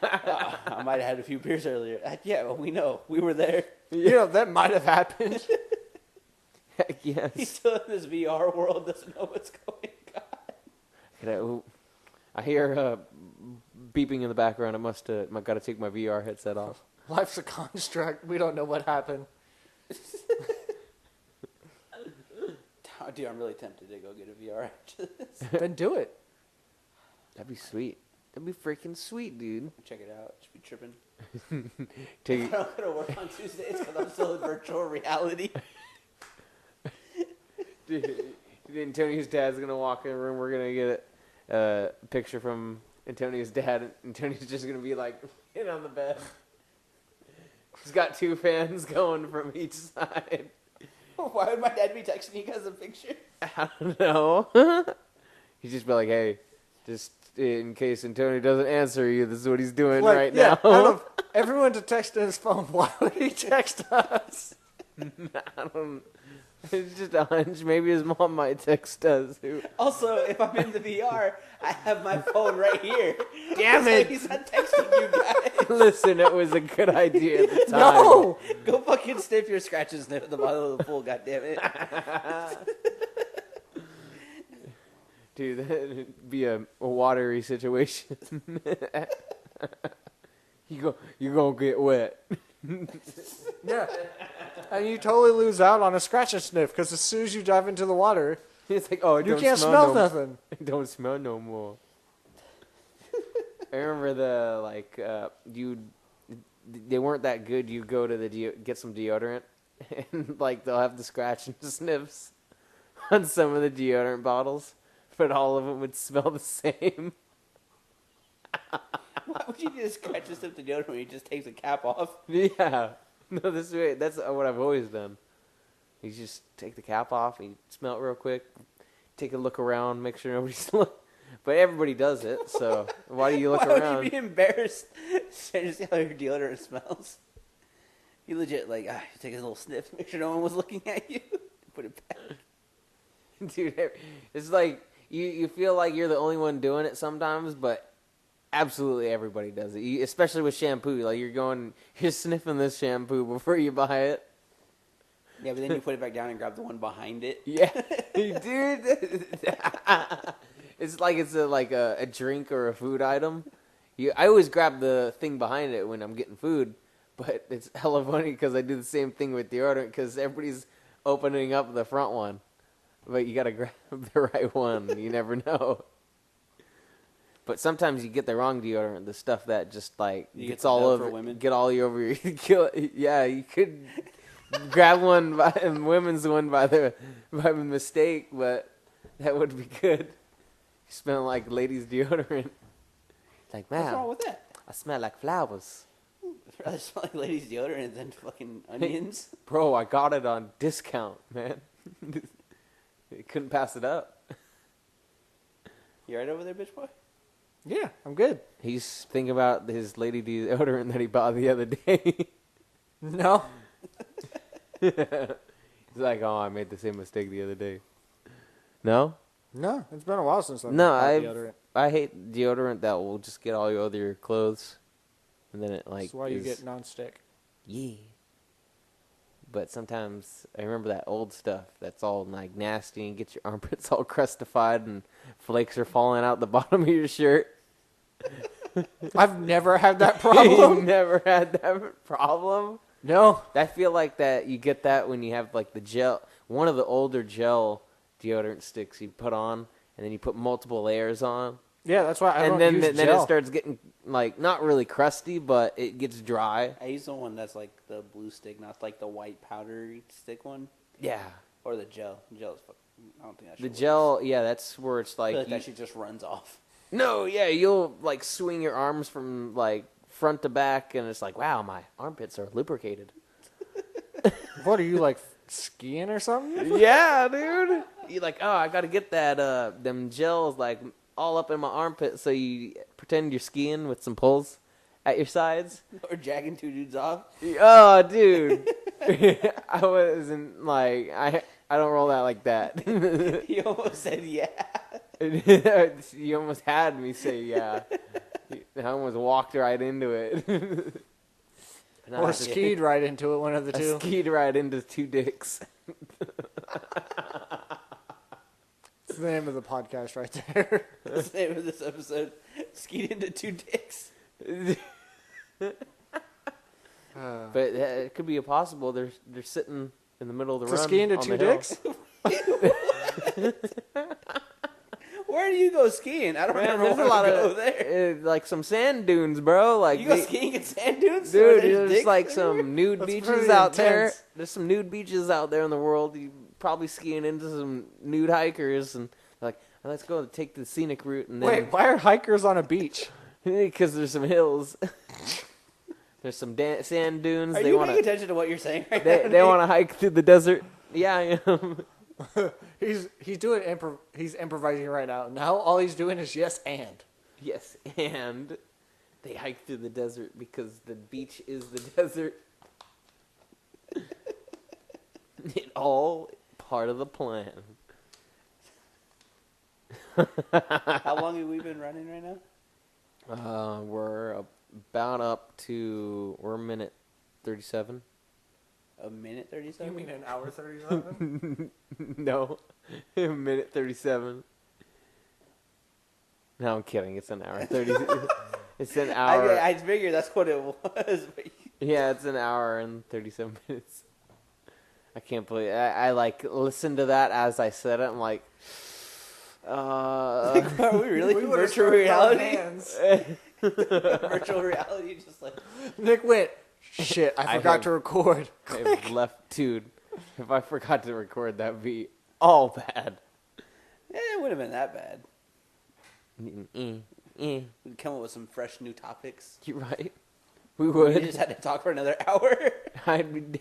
I might have had a few beers earlier. Yeah, well, we know. We were there. You know, that might have happened. Heck He's yes. still in this VR world, doesn't know what's going on. I hear beeping in the background. I got to take my VR headset off. Life's a construct. We don't know what happened. Oh, dude, I'm really tempted to go get a VR after this. Then do it. That'd be sweet. That'd be freaking sweet, dude. Check it out. Should be tripping. Take I'm not going to work on Tuesdays because I'm still in virtual reality. Dude, Antonio's dad's gonna walk in the room. We're gonna get a picture from Antonio's dad, and Antonio's just gonna be like in on the bed. He's got 2 fans going from each side. Why would my dad be texting you guys a picture? I don't know. He's just be like, hey, just in case Antonio doesn't answer you, this is what he's doing right now. Out of everyone to text on his phone, why would he text us? I don't. It's just a hunch. Maybe his mom might text us. Also, if I'm in the VR, I have my phone right here. Damn So it. he's not texting you guys. Listen, it was a good idea at the time. No! Go fucking sniff your scratches at the bottom of the pool, goddammit. Dude, that'd be a watery situation. You gonna get wet. Yeah. And you totally lose out on a scratch and sniff because as soon as you dive into the water, It's like, oh, it you don't can't smell no, nothing. It don't smell no more. I remember they weren't that good. You go to get some deodorant, and like they'll have the scratch and sniffs on some of the deodorant bottles, but all of them would smell the same. Why would you just scratch and sniff the deodorant when you just take the cap off? Yeah, no, that's what I've always done. You just take the cap off, and you smell it real quick, take a look around, make sure nobody's looking. But everybody does it, so why do you look Why around? would you be embarrassed to see how your deodorant smells? You legit, like, take a little sniff, make sure no one was looking at you, put it back. Dude, it's like you feel like you're the only one doing it sometimes, but absolutely everybody does it. Especially with shampoo, like you're sniffing this shampoo before you buy it. Yeah, but then you put it back down and grab the one behind it. Yeah, dude. It's like it's a drink or a food item. I always grab the thing behind it when I'm getting food, but it's hella funny because I do the same thing with deodorant because everybody's opening up the front one, but you gotta grab the right one. You never know. But sometimes you get the wrong deodorant, the stuff that just like You gets get all the over, for women? get all you over your. Yeah, you could grab one women's one by mistake, but that would be good. You smell like ladies' deodorant. Like, man, What's wrong with that? I smell like flowers. I'd rather smell like ladies' deodorant than fucking onions. Bro, I got it on discount, man. Couldn't pass it up. You right over there, bitch boy? Yeah, I'm good. He's thinking about his lady deodorant that he bought the other day. No. He's like, oh, I made the same mistake the other day. No? No, it's been a while since I've No, bought deodorant. I hate deodorant that will just get all over your clothes. and then it like That's why you is- get nonstick. yeah. But sometimes I remember that old stuff that's all like nasty and gets your armpits all crustified and flakes are falling out the bottom of your shirt. I've never had that You problem. never had that problem? No. I feel like that you get that when you have like the gel, one of the older gel deodorant sticks you put on, and then you put multiple layers on, Yeah, that's why I and don't then use then gel. it starts getting like not really crusty, but it gets dry. I use the one that's like the blue stick, not like the white powder stick one, Yeah, or the gel. Gel is fucking. I don't think that. the shit gel, yeah, that's where it's I like, feel like you- that shit just runs off. no, yeah, you'll like swing your arms from like front to back, and it's like, wow, my armpits are lubricated. What are you like skiing or something? Yeah, dude. You're like, oh, I gotta get that them gels like all up in my armpit, so you pretend you're skiing with some pulls at your sides. Or jacking two dudes off. Oh, dude. I wasn't like I don't roll out like that. You almost said yeah. You almost had me say yeah. I almost walked right into it. And I Or had to- skied right into it, one of the I two. skied right into two dicks. That's the name of the podcast right there. That's the name of this episode. Skied into two dicks. But it could be possible. They're sitting in the middle of the To run. ski into on two the hill. dicks? Where do you go skiing? I don't Man, remember there's where a lot to go of there. like some sand dunes, bro. Like You go they- skiing in sand dunes? Where dude, there's there's dicks like everywhere? some nude That's beaches pretty out there. intense. There's some nude beaches out there in the world. You probably skiing into some nude hikers, and they're like, let's go take the scenic route, and then Wait, why are hikers on a beach? because there's some hills. There's some sand dunes. Are they you want paying to attention to what you're saying right they now? want to hike through the desert. Yeah, I am. He's doing he's improvising right now. Now all he's doing is yes and. Yes, and they hike through the desert because the beach is the desert. It all part of the plan. How long have we been running right now? We're about up to we're a minute 37. A minute 37? You mean an hour 37? No, a minute 37. No, I'm kidding. It's an hour 30. It's an hour. I figured that's what it was. But Yeah, it's an hour and 37 minutes. I can't believe I like listened to that as I said it. I'm like, are we really We would've virtual started our reality? hands. Virtual reality, just like Nick went, shit, I I forgot have- to record. I've left, dude. If I forgot to record, that'd be all bad. it wouldn't have been that bad. You're We'd come up with some fresh new topics. right. We We would. just had to talk for another hour. I'd be.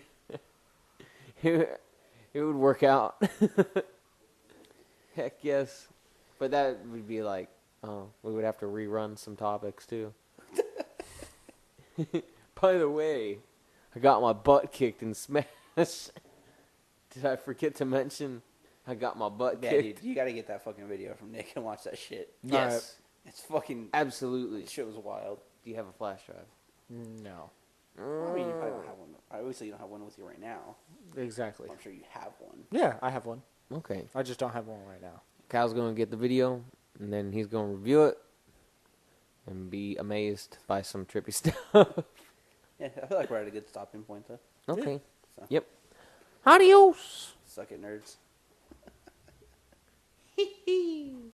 It would work out. Heck yes. But that would be like, oh, we would have to rerun some topics too. By the way, I got my butt kicked in Smash. Did I forget to mention I got my butt Yeah, kicked? dude, you gotta get that fucking video from Nick and watch that shit. Yes, It's fucking. absolutely. That shit was wild. Do you have a flash drive? No. Well, I mean, you probably don't have one. Obviously, you don't have one with you right now. Exactly. I'm sure you have one. Yeah, I have one. Okay. I just don't have one right now. Kyle's going to get the video, and then he's going to review it and be amazed by some trippy stuff. Yeah, I feel like we're at a good stopping point, though. Okay. So, Yep. Adios. suck it, nerds.